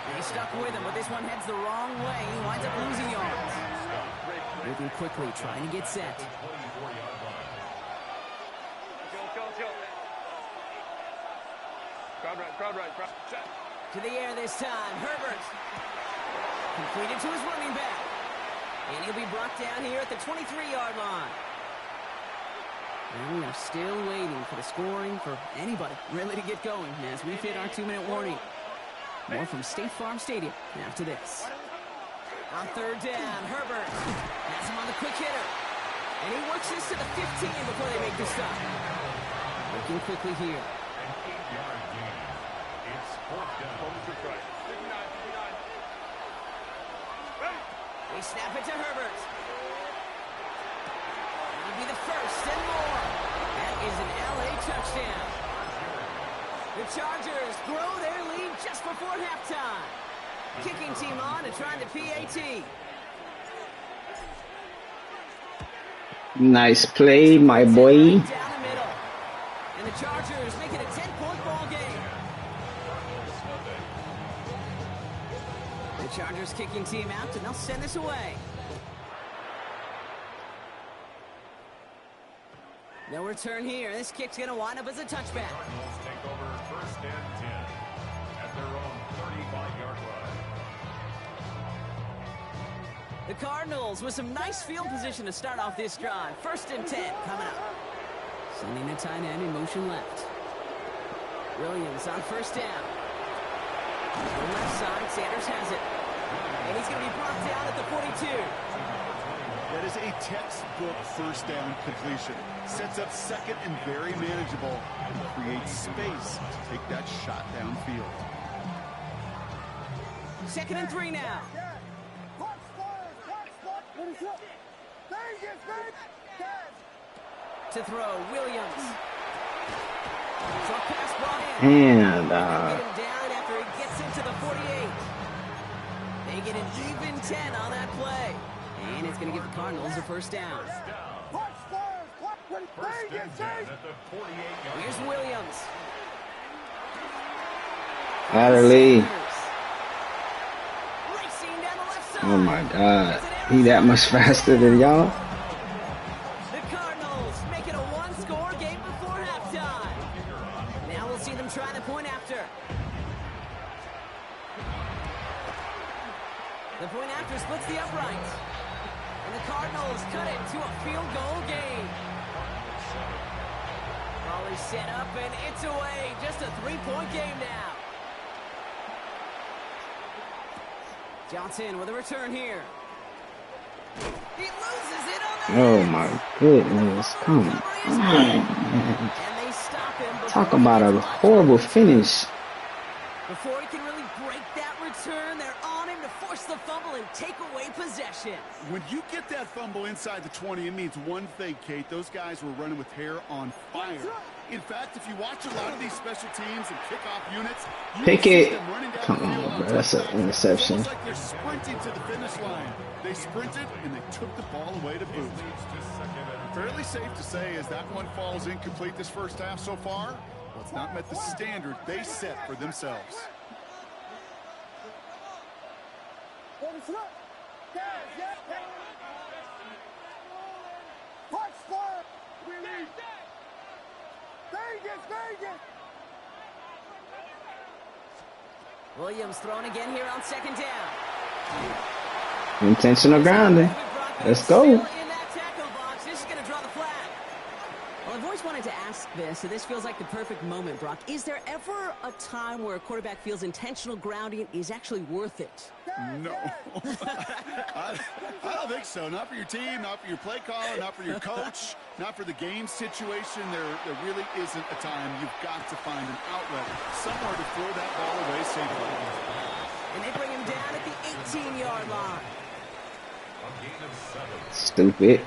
They stuck with him, but this one heads the wrong way. He winds up losing yards. Moving quickly, trying to get set. To the air this time. Herbert. Completed to his running back. And he'll be brought down here at the 23-yard line. And we are still waiting for the scoring for anybody really to get going as we've hit our 2-minute warning. More from State Farm Stadium after this. On third down, Herbert has him on the quick hitter. And he works this to the 15 before they make the stop. Looking quickly here.
An 8-yard gain. It's fourth down.
They snap it to Herbert. That'll be the first and more. That is an LA touchdown. The Chargers grow their lead just before halftime. Kicking team on and trying to PAT.
Nice play, my boy.
Down the middle. And the Chargers make it a 10-point ball game. The Chargers kicking team out, and they'll send this away. No return here. This kick's going to wind up as a touchback.
Cardinals take over first and 10 at their own 35-yard line.
The Cardinals with some nice field position to start off this drive. First and 10 coming up. Sending the tight end in motion left. Williams on first down. To the left side, Sanders has it. And he's going to be brought down at the 42.
That is a textbook first down completion. Sets up second and very manageable and creates space to take that shot downfield.
Second and 3 now. To throw, Williams. Short pass brought in.
And
Get him down after he gets into the 48. They get an even 10 on that play. And it's going to give the Cardinals a first down.
First and 10 at the 48-yard
Here's Williams.
Adderley.
Racing down the left side.
Oh my God. He that much faster than y'all?
The Cardinals make it a one-score game before halftime. Now we'll see them try the point after. The point after splits the uprights. And the Cardinals cut it to a field goal game. Ball is set up and it's away. Just a 3-point game now. Johnson with a return here. He loses it on the
Oh my goodness. Come on.
and they stop him.
Talk about a horrible finish.
Before he can really break that return, they're on him to force the fumble and take away possession.
When you get that fumble inside the 20, it means one thing, Kate. Those guys were running with hair on fire. In fact, if you watch a lot of these special teams and kickoff units, you
Pick
see
it.
them running down
Come
the field
on,
on
bro.
top
That's
of
an
that.
interception.
It's almost like they're sprinting to the finish line. They sprinted and they took the ball away to boot.
leads to second and 10.
Fairly safe to say as that one falls incomplete this first half so far, well, it's not met the standard they set for themselves.
Williams thrown again here on second down.
Intentional grounding. Let's go.
Still in that tackle box. This is going to draw the flag. Well, I've always wanted to ask this, so this feels like the perfect moment, Brock. Is there ever a time where a quarterback feels intentional grounding is actually worth it?
No. I don't think so. Not for your team, not for your play caller, not for your coach, not for the game situation. There really isn't a time. You've got to find an outlet, somewhere to throw that ball away safely.
And they bring him down at the 18-yard line.
A gain of 7.
Stupid.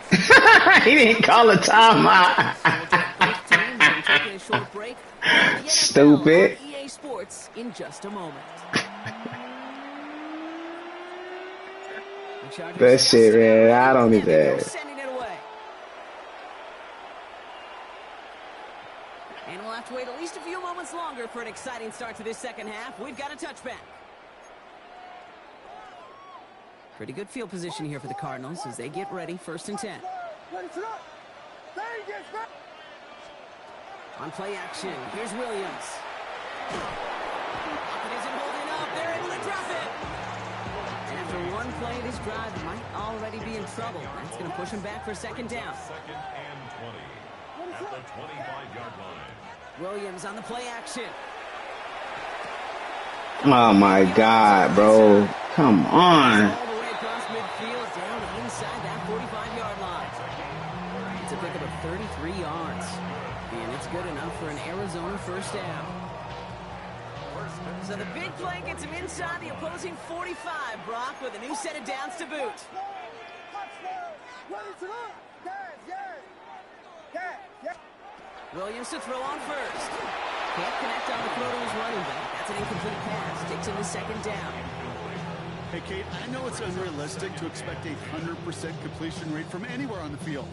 He didn't call a timeout.
Taking a short break. The NFL
Stupid.
on EA Sports in just a moment.
That shit, man. I don't even.
Sending it away. And we'll have to wait at least a few moments longer for an exciting start to this second half. We've got a touchback. Pretty good field position here for the Cardinals as they get ready, first and 10. On play action, here's Williams. After one play, this drive might already be in trouble. That's going to push him back for second down.
Second and 20 at the 25-yard line.
Williams on the play action.
Oh my God, bro. Come on.
All the way across midfield, down inside that 45-yard line. It's a pickup of 33 yards. And it's good enough for an Arizona first down. So the big play gets him inside the opposing 45, Brock, with a new set of downs to boot. Williams to throw on first. Can't connect on the throw to his running back. That's an incomplete pass. Takes him to second down.
Hey, Kate, I know it's unrealistic to expect a 100% completion rate from anywhere on the field.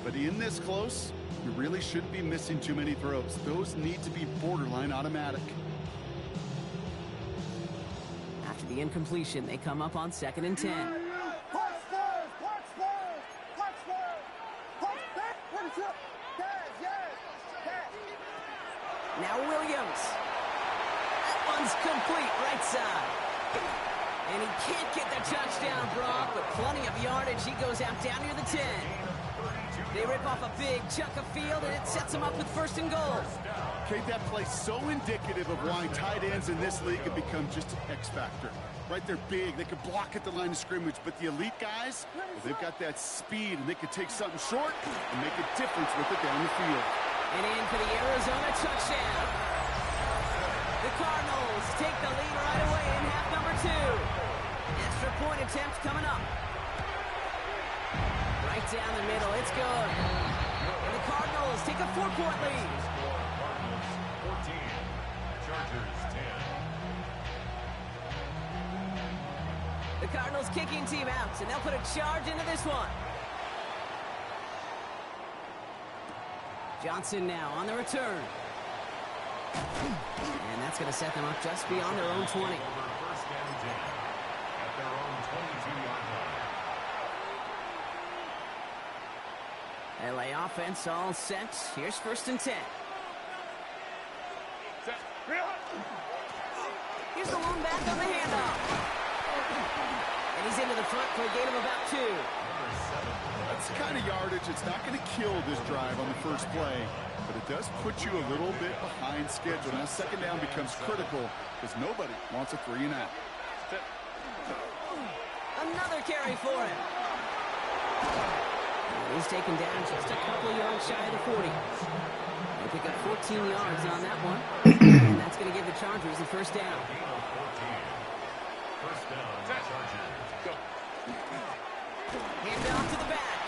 But in this close, you really shouldn't be missing too many throws. Those need to be borderline automatic.
After the incompletion, they come up on second and 10. Now Williams. That one's complete, right side. And he can't get the touchdown, Brock, but plenty of yardage. He goes out down near the 10. They rip off a big chunk of field, and it sets him up with first and goal.
Okay, that play's so indicative of why tight ends in this league have become just an X factor. Right, they're big, they can block at the line of scrimmage, but the elite guys, they've got that speed, and they can take something short and make a difference with it down the field.
And in for the Arizona touchdown. The Cardinals take the lead right away in half number 2. Extra point attempt coming up. Right down the middle, it's good. And the Cardinals take a 4-point lead.
Cardinals 14, Chargers 10.
The Cardinals kicking team out, and they'll put a charge into this one. Johnson now on the return. And that's going to set them up just beyond their own 20.
First and 10 at their own 22-yard line.
LA offense all set. Here's first and 10. Here's the lone back on the handoff. And he's into the front for a gain of about 2.
That's the kind of yardage it's not going to kill this drive on the first play, but it does put you a little bit behind schedule. Now second down becomes critical because nobody wants a 3 and out.
Another carry for him. He's taken down just a couple of yards shy of the 40. They pick up 14 yards on that one. And that's going to give the Chargers the first down.
First down, Chargers.
Hand off to the back.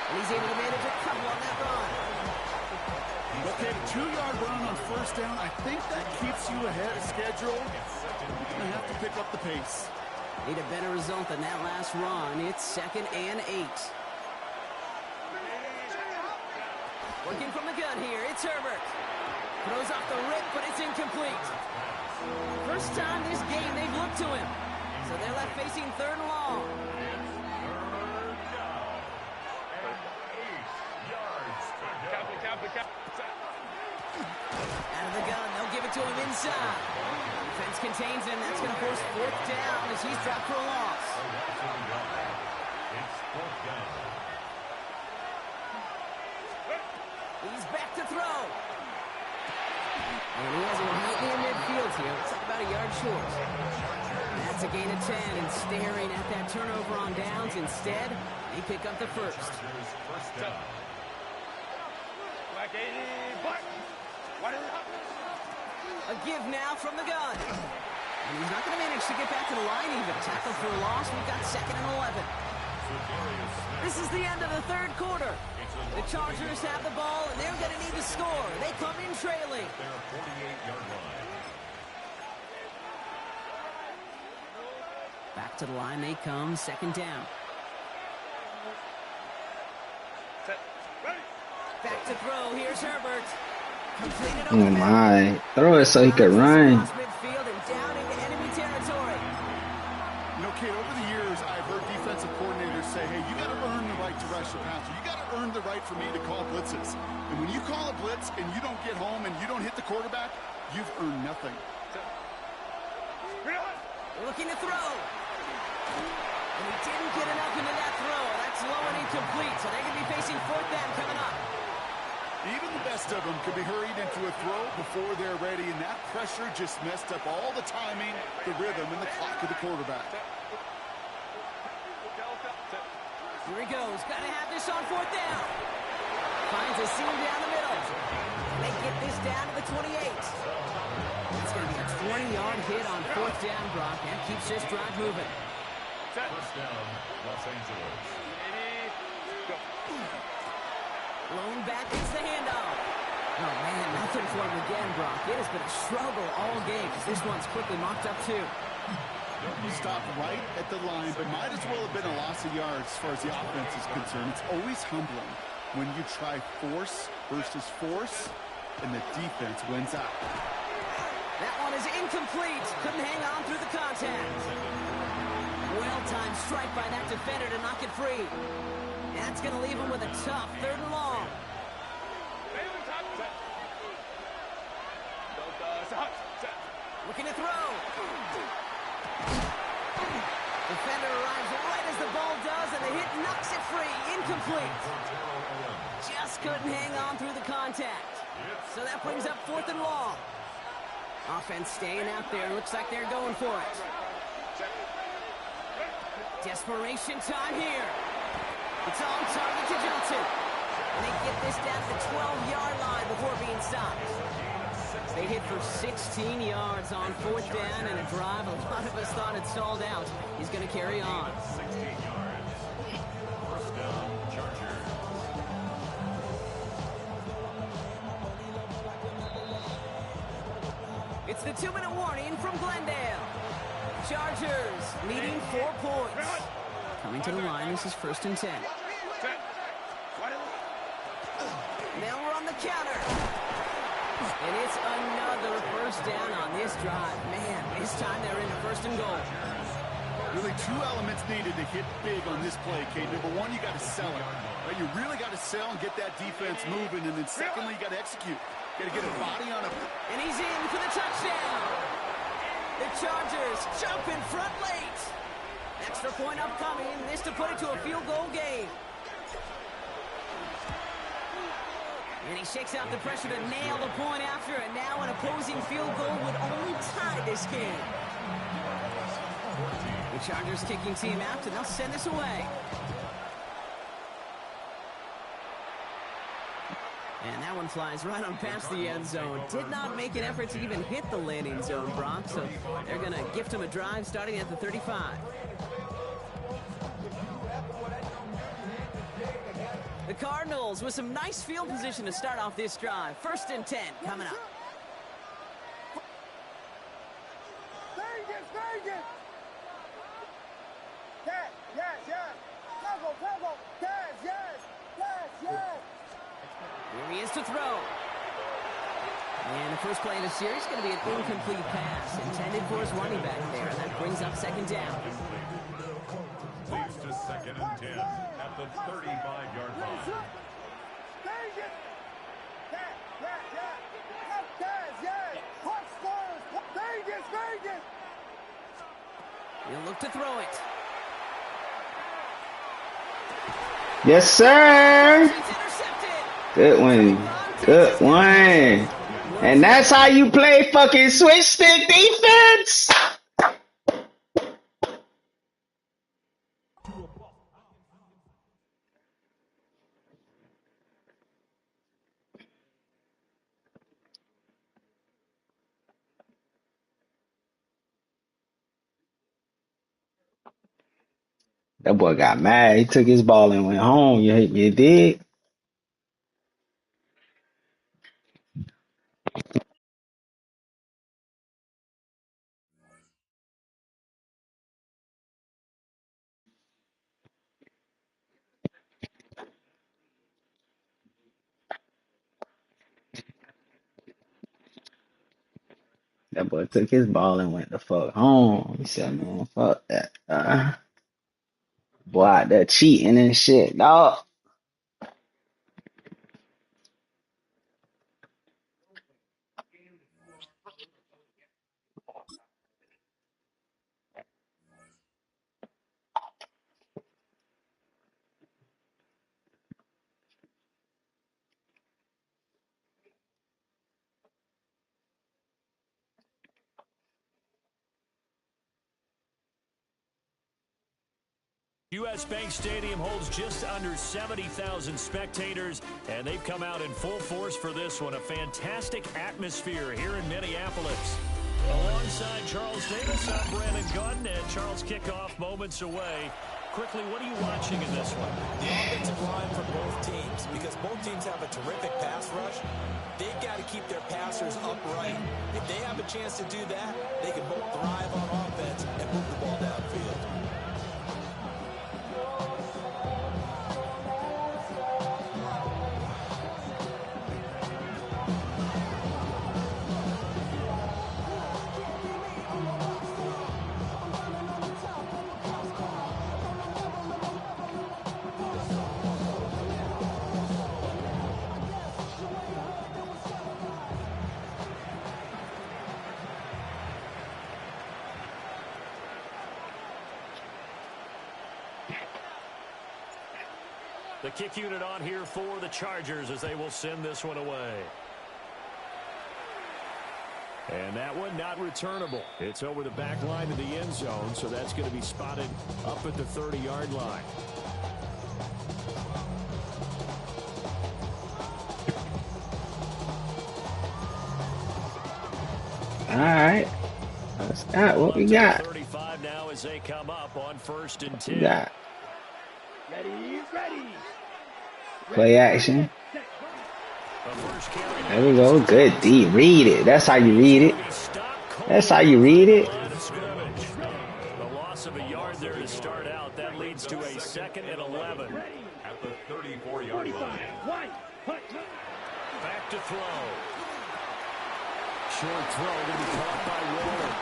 And he's able to manage a couple on that run.
Okay, 2-yard run on first down. I think that keeps you ahead of schedule. You're going to have to pick up the pace.
Need a better result than that last run. It's second and 8. Working from the gun here, it's Herbert. Throws off the rip, but it's incomplete. First time this game they've looked to him. So they're left facing third and long. Out of the gun, they'll give it to him inside. Defense contains him. That's going to force fourth down as he's dropped for a loss.
It's fourth down.
He's back to throw. And he has him right near midfield here. It's like about a yard short. That's a gain of 10, and staring at that turnover on downs. Instead, they pick up the first.
First down.
A give now from the gun. And he's not going to manage to get back to the line even. Tackle for a loss. We've got second and 11. This is the end of the third quarter. The Chargers have the ball, and they're going to need to score. They come in trailing.
Their 48-yard line.
Back to the line they come, second down. Back to throw. Here's Herbert. Completed
Oh my. Throw it so he could run.
Midfield and down into enemy territory.
You know, Kate, over the years, I've heard defensive coordinators say, hey, you got to earn the right to rush the passer. You got to earn the right for me to call blitzes. And when you call a blitz and you don't get home and you don't hit the quarterback, you've earned nothing.
Looking to throw. And he didn't get enough into that throw. That's low and incomplete, so they're going to be facing fourth down coming up.
Even the best of them could be hurried into a throw before they're ready, and that pressure just messed up all the timing, the rhythm, and the clock of the quarterback.
Here he goes. Got to have this on fourth down. Finds a seam down the middle. They get this down to the 28. It's going to be a 20-yard hit on fourth down, Brock. That keeps this drive moving.
First down, Los Angeles.
Blown back, it's the handoff. Oh, man, nothing for him again, Brock. It has been a struggle all game as this one's quickly mocked up, too.
You stopped right at the line, but might as well have been a loss of yards as far as the offense is concerned. It's always humbling when you try force versus force, and the defense wins out.
That one is incomplete. Couldn't hang on through the contact. Well-timed strike by that defender to knock it free. That's going to leave him with a tough 3rd and long. Looking to throw. Defender arrives right as the ball does, and the hit knocks it free. Incomplete. Just couldn't hang on through the contact. So that brings up 4th and long. Offense staying out there. Looks like they're going for it. Desperation time here. It's on target to Johnson. And they get this down to the 12-yard line before being stopped. They hit for 16 yards on 4th down, and a drive a lot of us thought had stalled out. He's going to carry on.
16 yards. First down, Chargers.
It's the 2-minute warning from Glendale. Chargers leading 4 points. Coming to the line, this is 1st and 10. Now we're on the counter. And it's another first down on this drive. Man, this time they're into 1st and goal.
Really 2 elements needed to hit big on this play, Kate. Number 1, you got to sell it. Right? You really got to sell and get that defense moving. And then secondly, you got to execute. You got to get a body on it.
And he's in for the touchdown. The Chargers jump in front late. Extra point upcoming. This to put it to a field goal game. And he shakes out the pressure to nail the point after, and now an opposing field goal would only tie this game. The Chargers kicking team out, and they'll send this away. And that one flies right on past the end zone. Did not make an effort to even hit the landing zone, Brock, so they're going to gift him a drive starting at the 35. The Cardinals with some nice field position to start off this drive. 1st and 10 coming up.
Vegas! Yes! Temple! Yes!
Here he is to throw. And the first play of the series is going to be an incomplete pass intended for his running back there. And that brings up 2nd down.
Leads to 2nd and 10 at the 35-yard line.
Vegas!
He'll look to throw it.
Yes, sir.
It's intercepted.
Good one. And that's how you play fucking switch stick defense. That boy got mad. He took his ball and went home. You did? That boy took his ball and went the fuck home. He said, man, fuck that. Boy out there cheating and shit, dog.
U.S. Bank Stadium holds just under 70,000 spectators, and they've come out in full force for this one. A fantastic atmosphere here in Minneapolis. Alongside Charles Davis, I'm Brandon Gunn, and Charles kickoff moments away. Quickly, what are you watching in this one?
The offensive line for both teams, because both teams have a terrific pass rush. They've got to keep their passers upright. If they have a chance to do that, they can both thrive on offense and move the ball downfield.
The kick unit on here for the Chargers as they will send this one away. And that one not returnable. It's over the back line of the end zone, so that's going to be spotted up at the 30-yard line.
All right. What's that? What we got?
35 now as they come up on 1st and 10.
We got
Ready.
play action. There we go. Good D. Read it. That's how you read it. That's how you read it.
The loss of a yard there to start out. That leads to a 2nd and 11.
At the 34-yard line.
Back to throw. Short throw to be caught by Waller.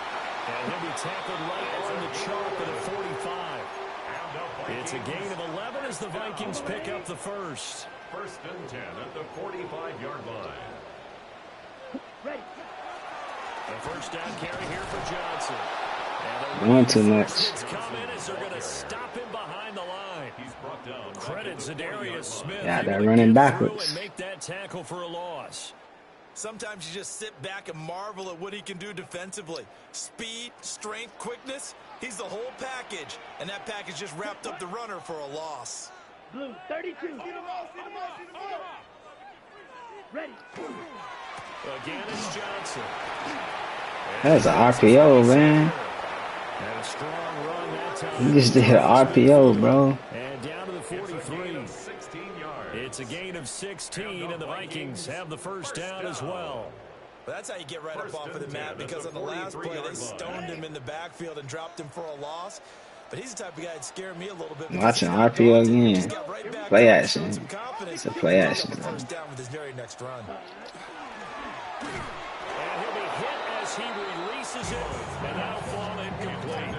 And he'll be tackled right on the chalk at a 45. It's a gain of 11 as the Vikings pick up the first.
1st and 10 at the 45-yard line.
The first down carry here for Johnson.
Doing too much.
Come in as they're going to stop him behind the line.
He's brought down.
Credit Zadarius Smith.
Yeah, they're running backwards.
And make that tackle for a loss.
Sometimes you just sit back and marvel at what he can do defensively. Speed, strength, quickness. He's the whole package. And that package just wrapped up the runner for a loss.
Blue, 32. Ready.
Again, it's Johnson.
That's an RPO, man.
And a strong run that time.
You just did an RPO, bro.
And down to the 43. It's a gain of 16, and the Vikings have the first down as well.
That's how you get right up off of the mat, because on the last play, they stoned him in the backfield and dropped him for a loss. But he's the type of guy that scared me a little bit.
Watching RPO again. Play action. It's a play action.
First down with his very next run.
And he'll be hit as he releases it, and now fall incomplete.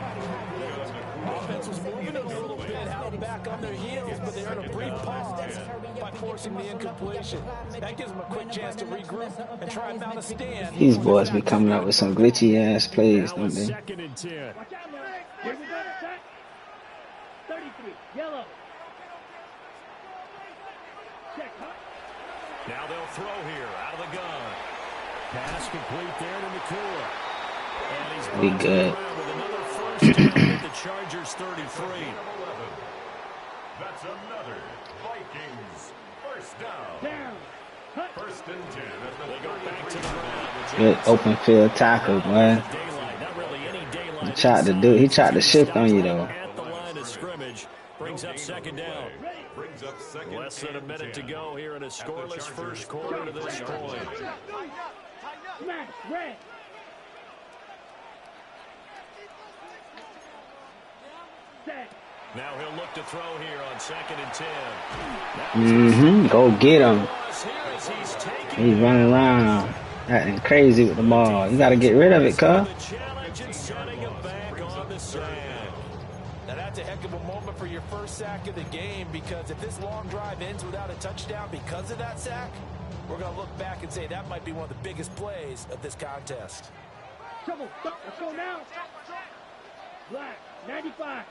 Offense was moving a little bit, held back on their heels, but they earned a brief pause by forcing the incompletion. That gives them a quick chance to regroup and try and mount a stand.
These boys be coming up with some glitchy ass plays, don't they?
2nd and 10.
Here we go. Set. 33. Yellow. Check.
Now they'll throw here out of the gun. Pass complete there to McCool. And he's
We good.
with another first down at the Chargers 33.
That's another Vikings first down. 1st and 10 at the
They go back to the ground.
Good open field tackle, man.
Daylight, not really any daylight.
He tried to shift on you though.
At the line of scrimmage, brings up 2nd down.
brings up 2nd.
Less than a minute to go here in a scoreless first quarter to this point.
Smash, red. Set.
Now he'll look to throw here on 2nd and 10.
Go get him. He's running around, acting crazy with the ball. You got to get rid of it, cuz.
Now that's a heck of a moment for your first sack of the game, because if this long drive ends without a touchdown because of that sack, we're going to look back and say that might be one of the biggest plays of this contest.
Trouble. Let's go now. Black, 95.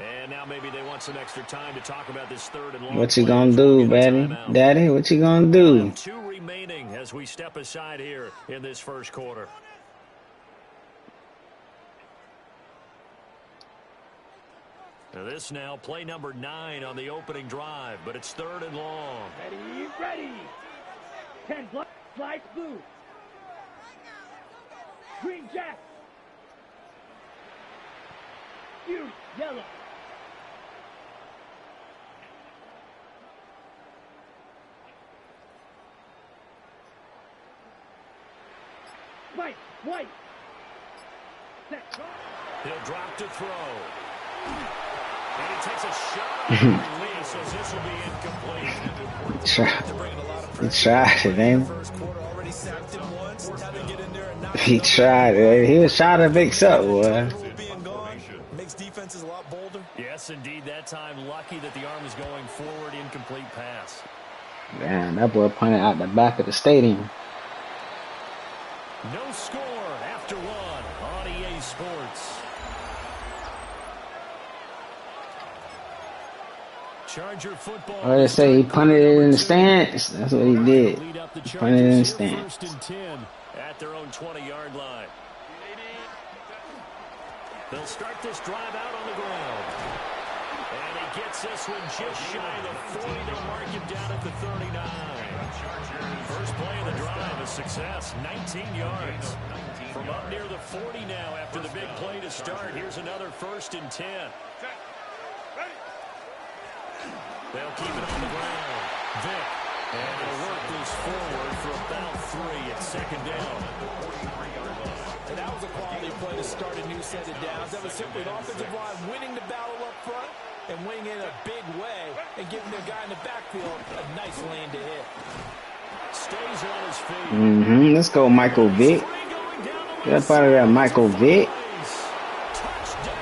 And now maybe they want some extra time to talk about this third and long.
What you gonna do, Daddy? What you gonna do?
2 remaining as we step aside here in this first quarter. Now this now play number 9 on the opening drive, but it's third and long.
Ready. 10 flights blue. Green jack. You yellow. White.
He'll drop to throw. And he takes a shot on the release, so this will be incomplete.
He tried it, ain't he? He tried it. He was trying to mix up, boy.
Makes defenses a lot bolder.
Yes, indeed. That time, lucky that the arm is going forward. Incomplete pass.
Damn, that boy pointed out the back of the stadium.
No score after 1 on EA Sports. Charger football.
What did they say? He punted it in the stands. That's what he did. He punted it in the stands.
First and 10 at their own 20-yard line. They'll start this drive out on the ground. And he gets this one just shy of the 40. They'll mark him down at the 39. First play of the drive, a success, 19 yards. From up near the 40 now after the big play to start. Here's another first and 10. They'll keep it on the ground. Vic. And they'll work this forward for about 3 at second down.
And that was a quality play to start a new set of downs. That was simply an offensive line winning the battle up front and winning in a big way and giving their guy in the backfield a nice lane to hit.
Stays on his feet.
Let's go, Michael Vick. Get up out of there, Michael Vick.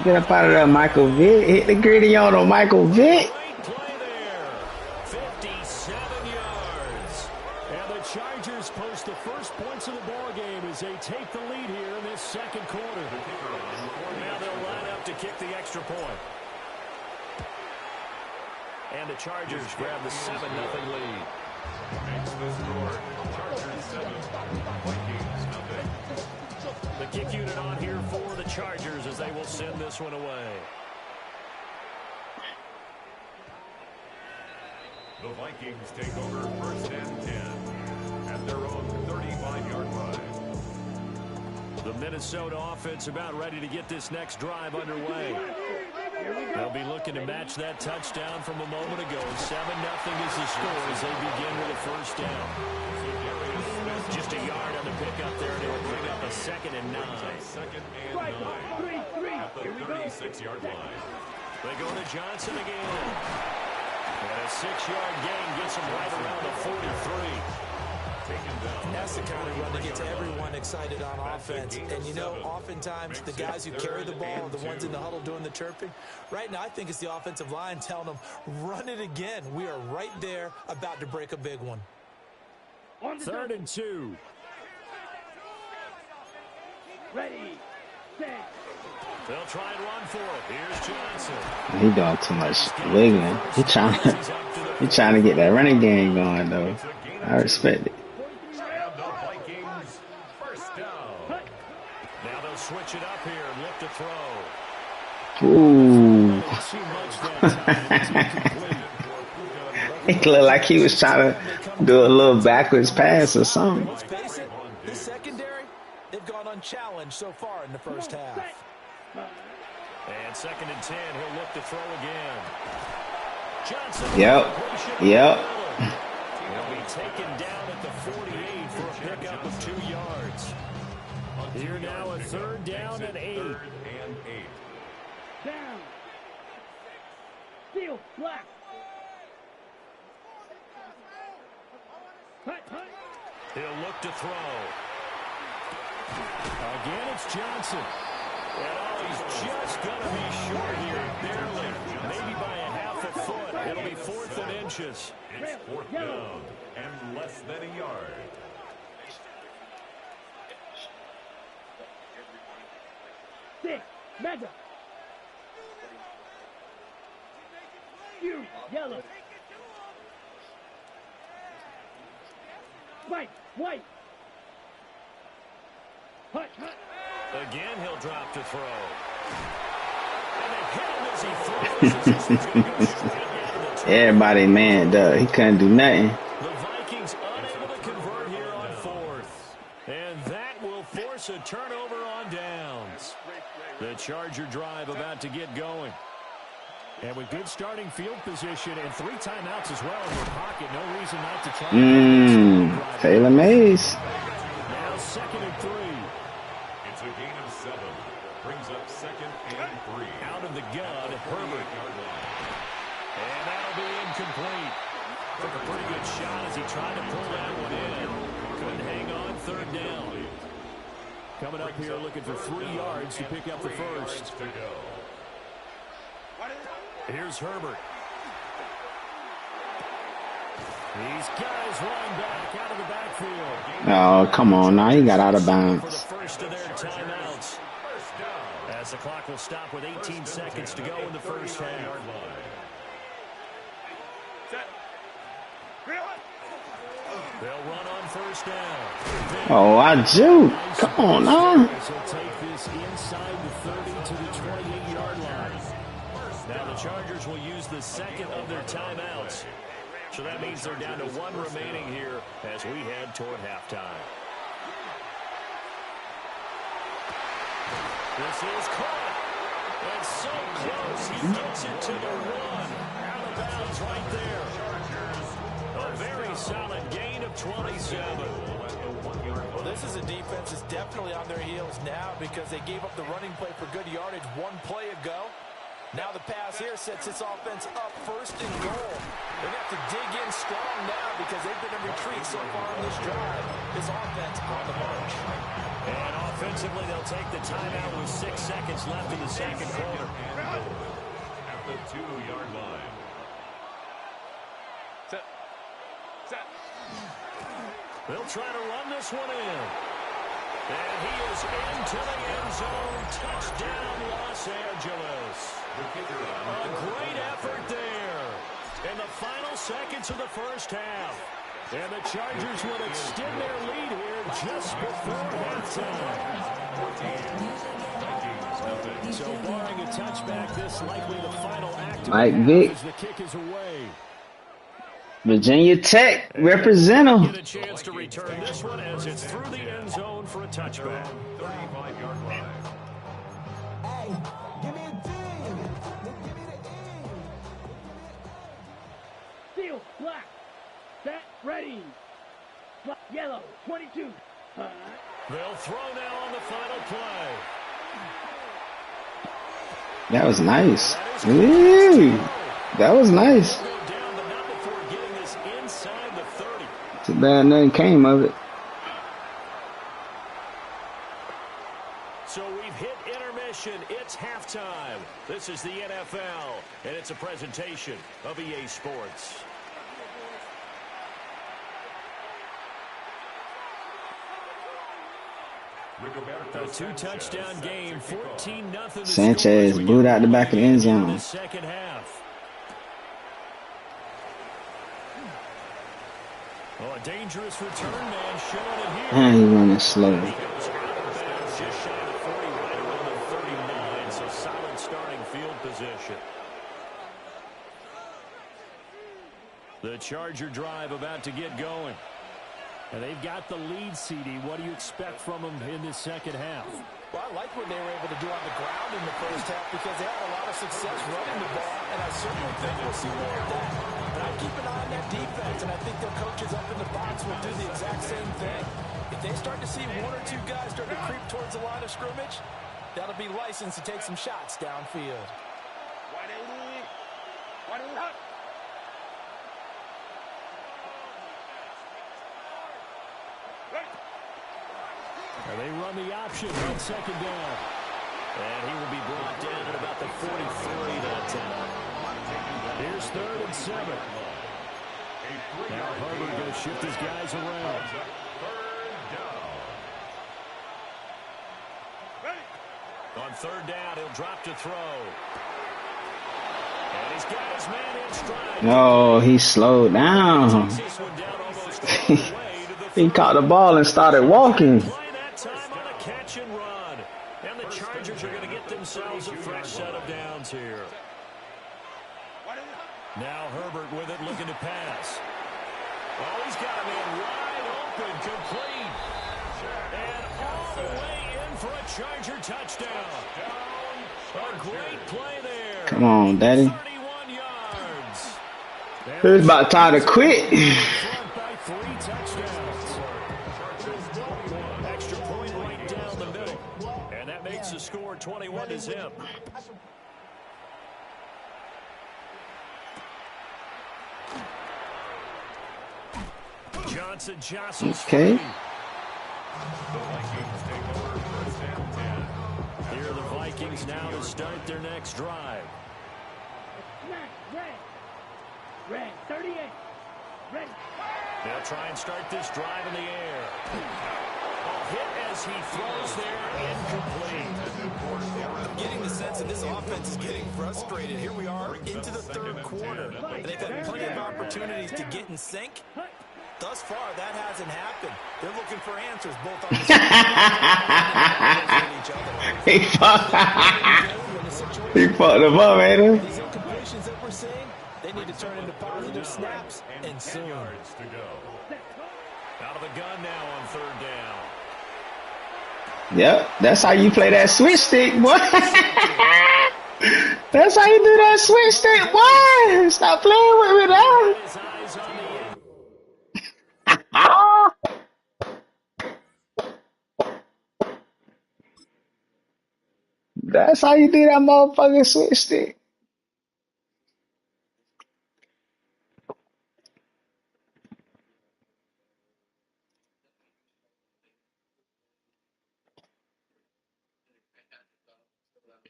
Get up out of there, Michael Vick. Hit the gritty on him, Michael Vick.
Chargers post the first points of the ball game as they take the lead here in this second quarter. Now they'll line up to kick the extra point. And the Chargers grab the 7-0 lead.
Makes the score. Chargers 7, Vikings nothing.
The kick unit on here for the Chargers as they will send this one away.
The Vikings take over first and 10. At their own 35-yard line.
The Minnesota offense about ready to get this next drive underway. They'll be looking to match that touchdown from a moment ago. 7-0 is the score as they begin with a first down. Just a yard on the pickup there, and it'll bring up a 2nd and 9.
2nd and 9 at the 36-yard line.
They go to Johnson again. And a 6-yard gain gets him right around the 43.
That's the kind of run that gets everyone excited on offense. And, you know, oftentimes the guys who carry the ball are the ones in the huddle doing the chirping. Right now, I think it's the offensive line telling them, run it again. We are right there about to break a big one.
3rd and 2.
Ready, set.
They'll try and run for it. Here's Johnson.
He doing too much wiggling. He trying to get that running game going, though. I respect it.
Now they'll switch it up here and look to throw.
Ooh. He looked like he was trying to do a little backwards pass or something.
Let's face it, the secondary, they've gone unchallenged so far in the first half.
And 2nd and 10, he'll look to throw again. Johnson.
Yep.
He'll be taken down at the 48 for a pickup of 2 yards. Here now a 3rd down and 8.
Down. Steel, black.
He'll look to throw. Again, it's Johnson. And he's just going to be short here, barely. Maybe by a half a foot. It'll be 4th and inches.
It's 4th down and less than a yard.
Six, mega. You, yellow. White. Hut.
Again, he'll drop to throw. And they hit him as he throws. This one's going to go straight down the
Everybody manned up. He couldn't do nothing.
The Vikings unable to convert here on fourth. And that will force a turnover on downs. The Charger drive about to get going. And with good starting field position and 3 timeouts as well in their pocket, no reason not to try.
Taylor Mays.
Now 2nd and 3.
It's a gain of 7. Brings up 2nd and 3.
Out of the gun, Herbert. And that'll be incomplete. Took a pretty good shot as he tried to pull that one in. Couldn't hang on 3rd down. Coming up here looking for 3 yards to pick up the first. Here's Herbert. These guys run back out of the backfield.
Oh, come on now. He got out of bounds.
For the first of their timeouts. As the clock will stop with 18 seconds to go in the first half. They'll run on 1st down.
Oh, I juke. Come on now.
He'll take this inside the 30 to the 28-yard line. Now the Chargers will use the 2nd of their timeouts. So that means they're down to 1 remaining here as we head toward halftime. This is caught. It's so close. He gets it to the 1. Out of bounds right there. A very solid gain of 27.
Well, this is a defense that's definitely on their heels now because they gave up the running play for good yardage 1 play ago. Now the pass here sets this offense up 1st and goal. They're going to have to dig in strong now because they've been in retreat so far on this drive. This offense on the march.
And offensively, they'll take the timeout with 6 seconds left in the 2nd quarter.
At the 2-yard line.
Set.
They'll try to run this one in. And he is into the end zone. Touchdown, Los Angeles. A great effort there in the final seconds of the first half. And the Chargers would extend their lead here just before halftime. So barring a touchback, this likely the final act of
Mike
the half
Vick.
as the kick is away.
Virginia Tech, represent them.
Get a chance to return this one as it's through the end zone for a touchback.
35-yard line.
Hey, give me a D. Give me the E.
Steel, black. Set, ready. Yellow, 22.
They'll throw now on the final play.
That was nice. Ooh, that was nice. Too bad nothing came of it.
So we've hit intermission. It's halftime. This is the NFL, and it's a presentation of EA Sports. A 2-touchdown game, 14-0.
Sanchez booed out the back of the end zone.
Second half. Oh, a dangerous return man showing it here.
And he running slow.
Just shy of 40, right around the 39. So solid starting field position. The Charger drive about to get going. And they've got the lead, CD. What do you expect from them in this second half?
Well, I like what they were able to do on the ground in the first half because they had a lot of success running the ball, and I certainly think we'll see more of that. But I keep an eye on that defense, and I think their coaches up in the box will do the exact same thing. If they start to see 1 or 2 guys start to creep towards the line of scrimmage, that'll be licensed to take some shots downfield.
And they run the option on second down. And he will be brought down at about the 43 that time. Here's 3rd and 7. Now Herbert going to shift his guys around. On 3rd down, he'll drop to throw. And he's got his man in stride.
No, he slowed down.
Takes this one down almost all the way to the
He
30.
caught the ball and started walking.
Play that time on a catch and run. And the Chargers are going to get themselves a fresh set of downs here. Now Herbert with it, looking to pass. Oh, he's got a man wide open, complete. And all the way in for a Charger touchdown. A great play there.
Come on, Daddy.
31 yards.
It's about time to quit.
Front by 3 touchdowns. Extra point right down the middle. And that makes the score 21-0. Johnson jostles.
Okay.
Here are the Vikings now to start their next drive.
Red, 38. Red.
They'll try and start this drive in the air. A hit as he throws there, incomplete.
I'm getting the sense that this offense is getting frustrated. Here we are into the third quarter. And they've had plenty of opportunities to get in sync. Thus far, that hasn't happened. They're looking for answers both on the
He fucked him up, ain't he?
These incompletions that we're seeing, they need to turn into positive snaps and soon.
Out of the gun now on third down.
Yep, that's how you play that switch stick, boy. That's how you do that switch stick, boy. Stop playing with me now.
His eyes on the end.
That's how you do that motherfucking switch stick.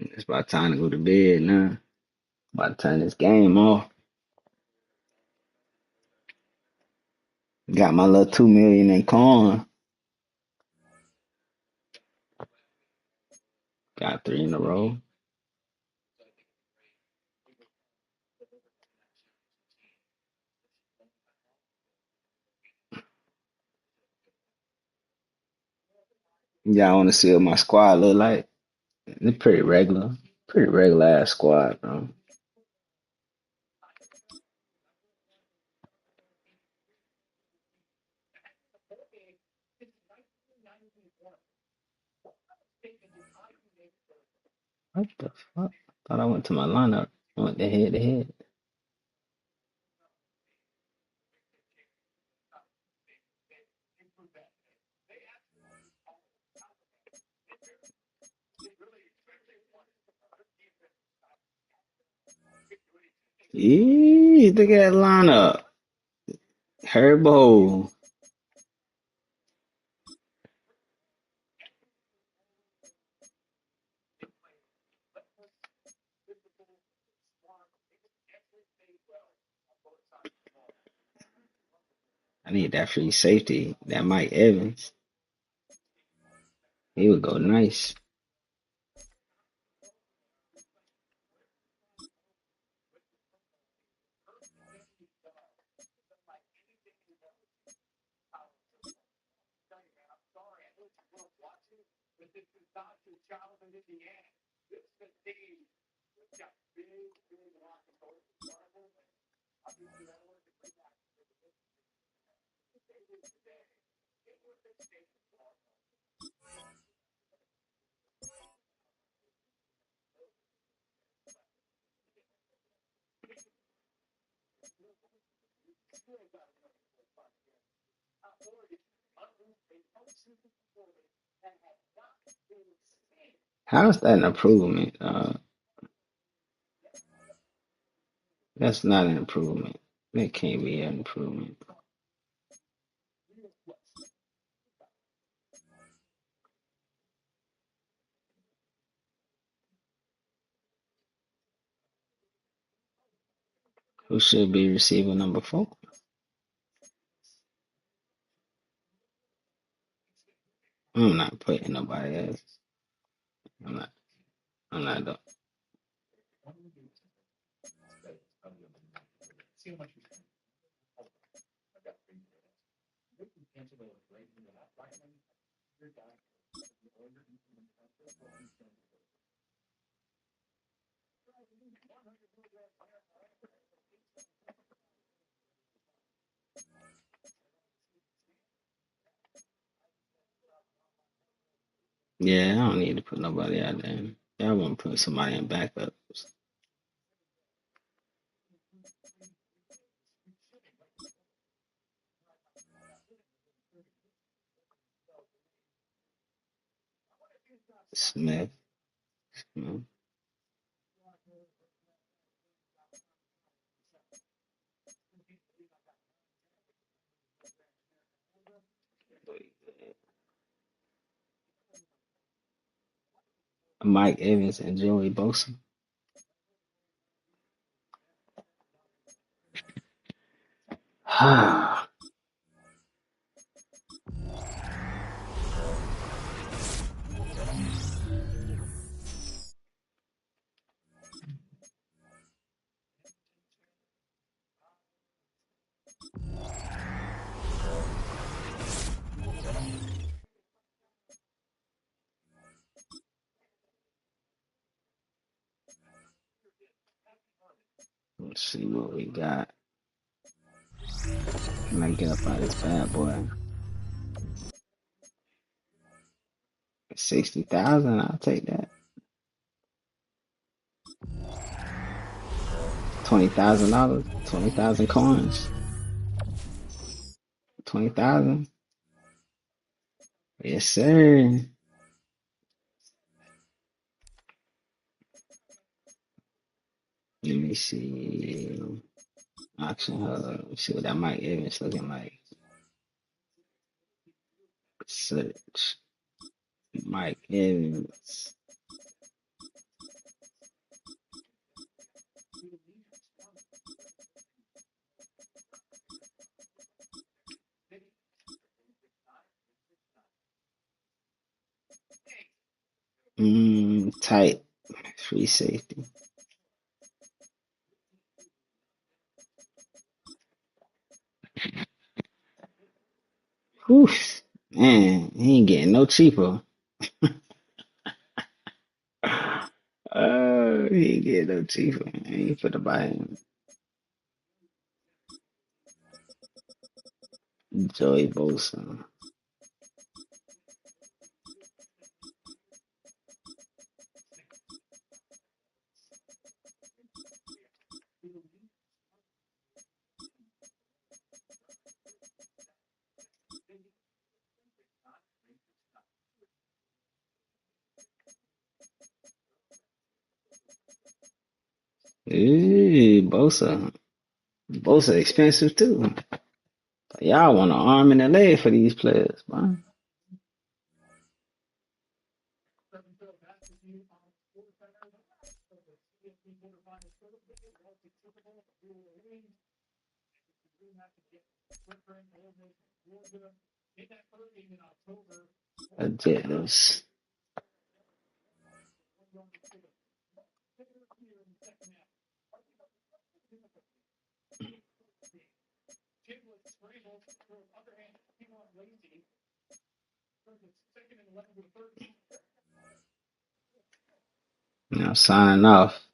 It's about time to go to bed now. About to turn this game off. Got my little 2 million in coin. Got 3 in a row. Y'all want to see what my squad look like? It's pretty regular. Pretty regular ass squad, bro. What the fuck? Thought I went to my lineup. I went to head to head. Eee, look at that lineup. Herbo. I need that free safety. That Mike Evans. He would go nice. How's that an improvement? That's not an improvement. That can't be an improvement. Who should be receiver number 4? I'm not putting nobody else. I'm not. I'm not.
See how much you spend. I got 3 minutes. You can cancel the right in the app, right? Your doctor, you order insulin pump, or you send it.
Yeah, I don't need to put nobody out there. Y'all want to put somebody in backup. Smith. Hmm. Mike Evans and Joey Bosa. Let's see what we got. Can I get up out of this bad boy? 60,000, I'll take that. $20,000, 20,000 coins. 20,000. Yes, sir. Let me see. Auction hub. Let me see what that Mike Evans looking like. Search. Mike Evans. Tight. Free safety. Whew. Man, he ain't getting no cheaper. He ain't getting no cheaper. I ain't finna buy him. Joey Bosa. Ooh, Bosa. Bosa expensive too. Y'all want an arm and a leg for these players, man. Objectives. Now signing off.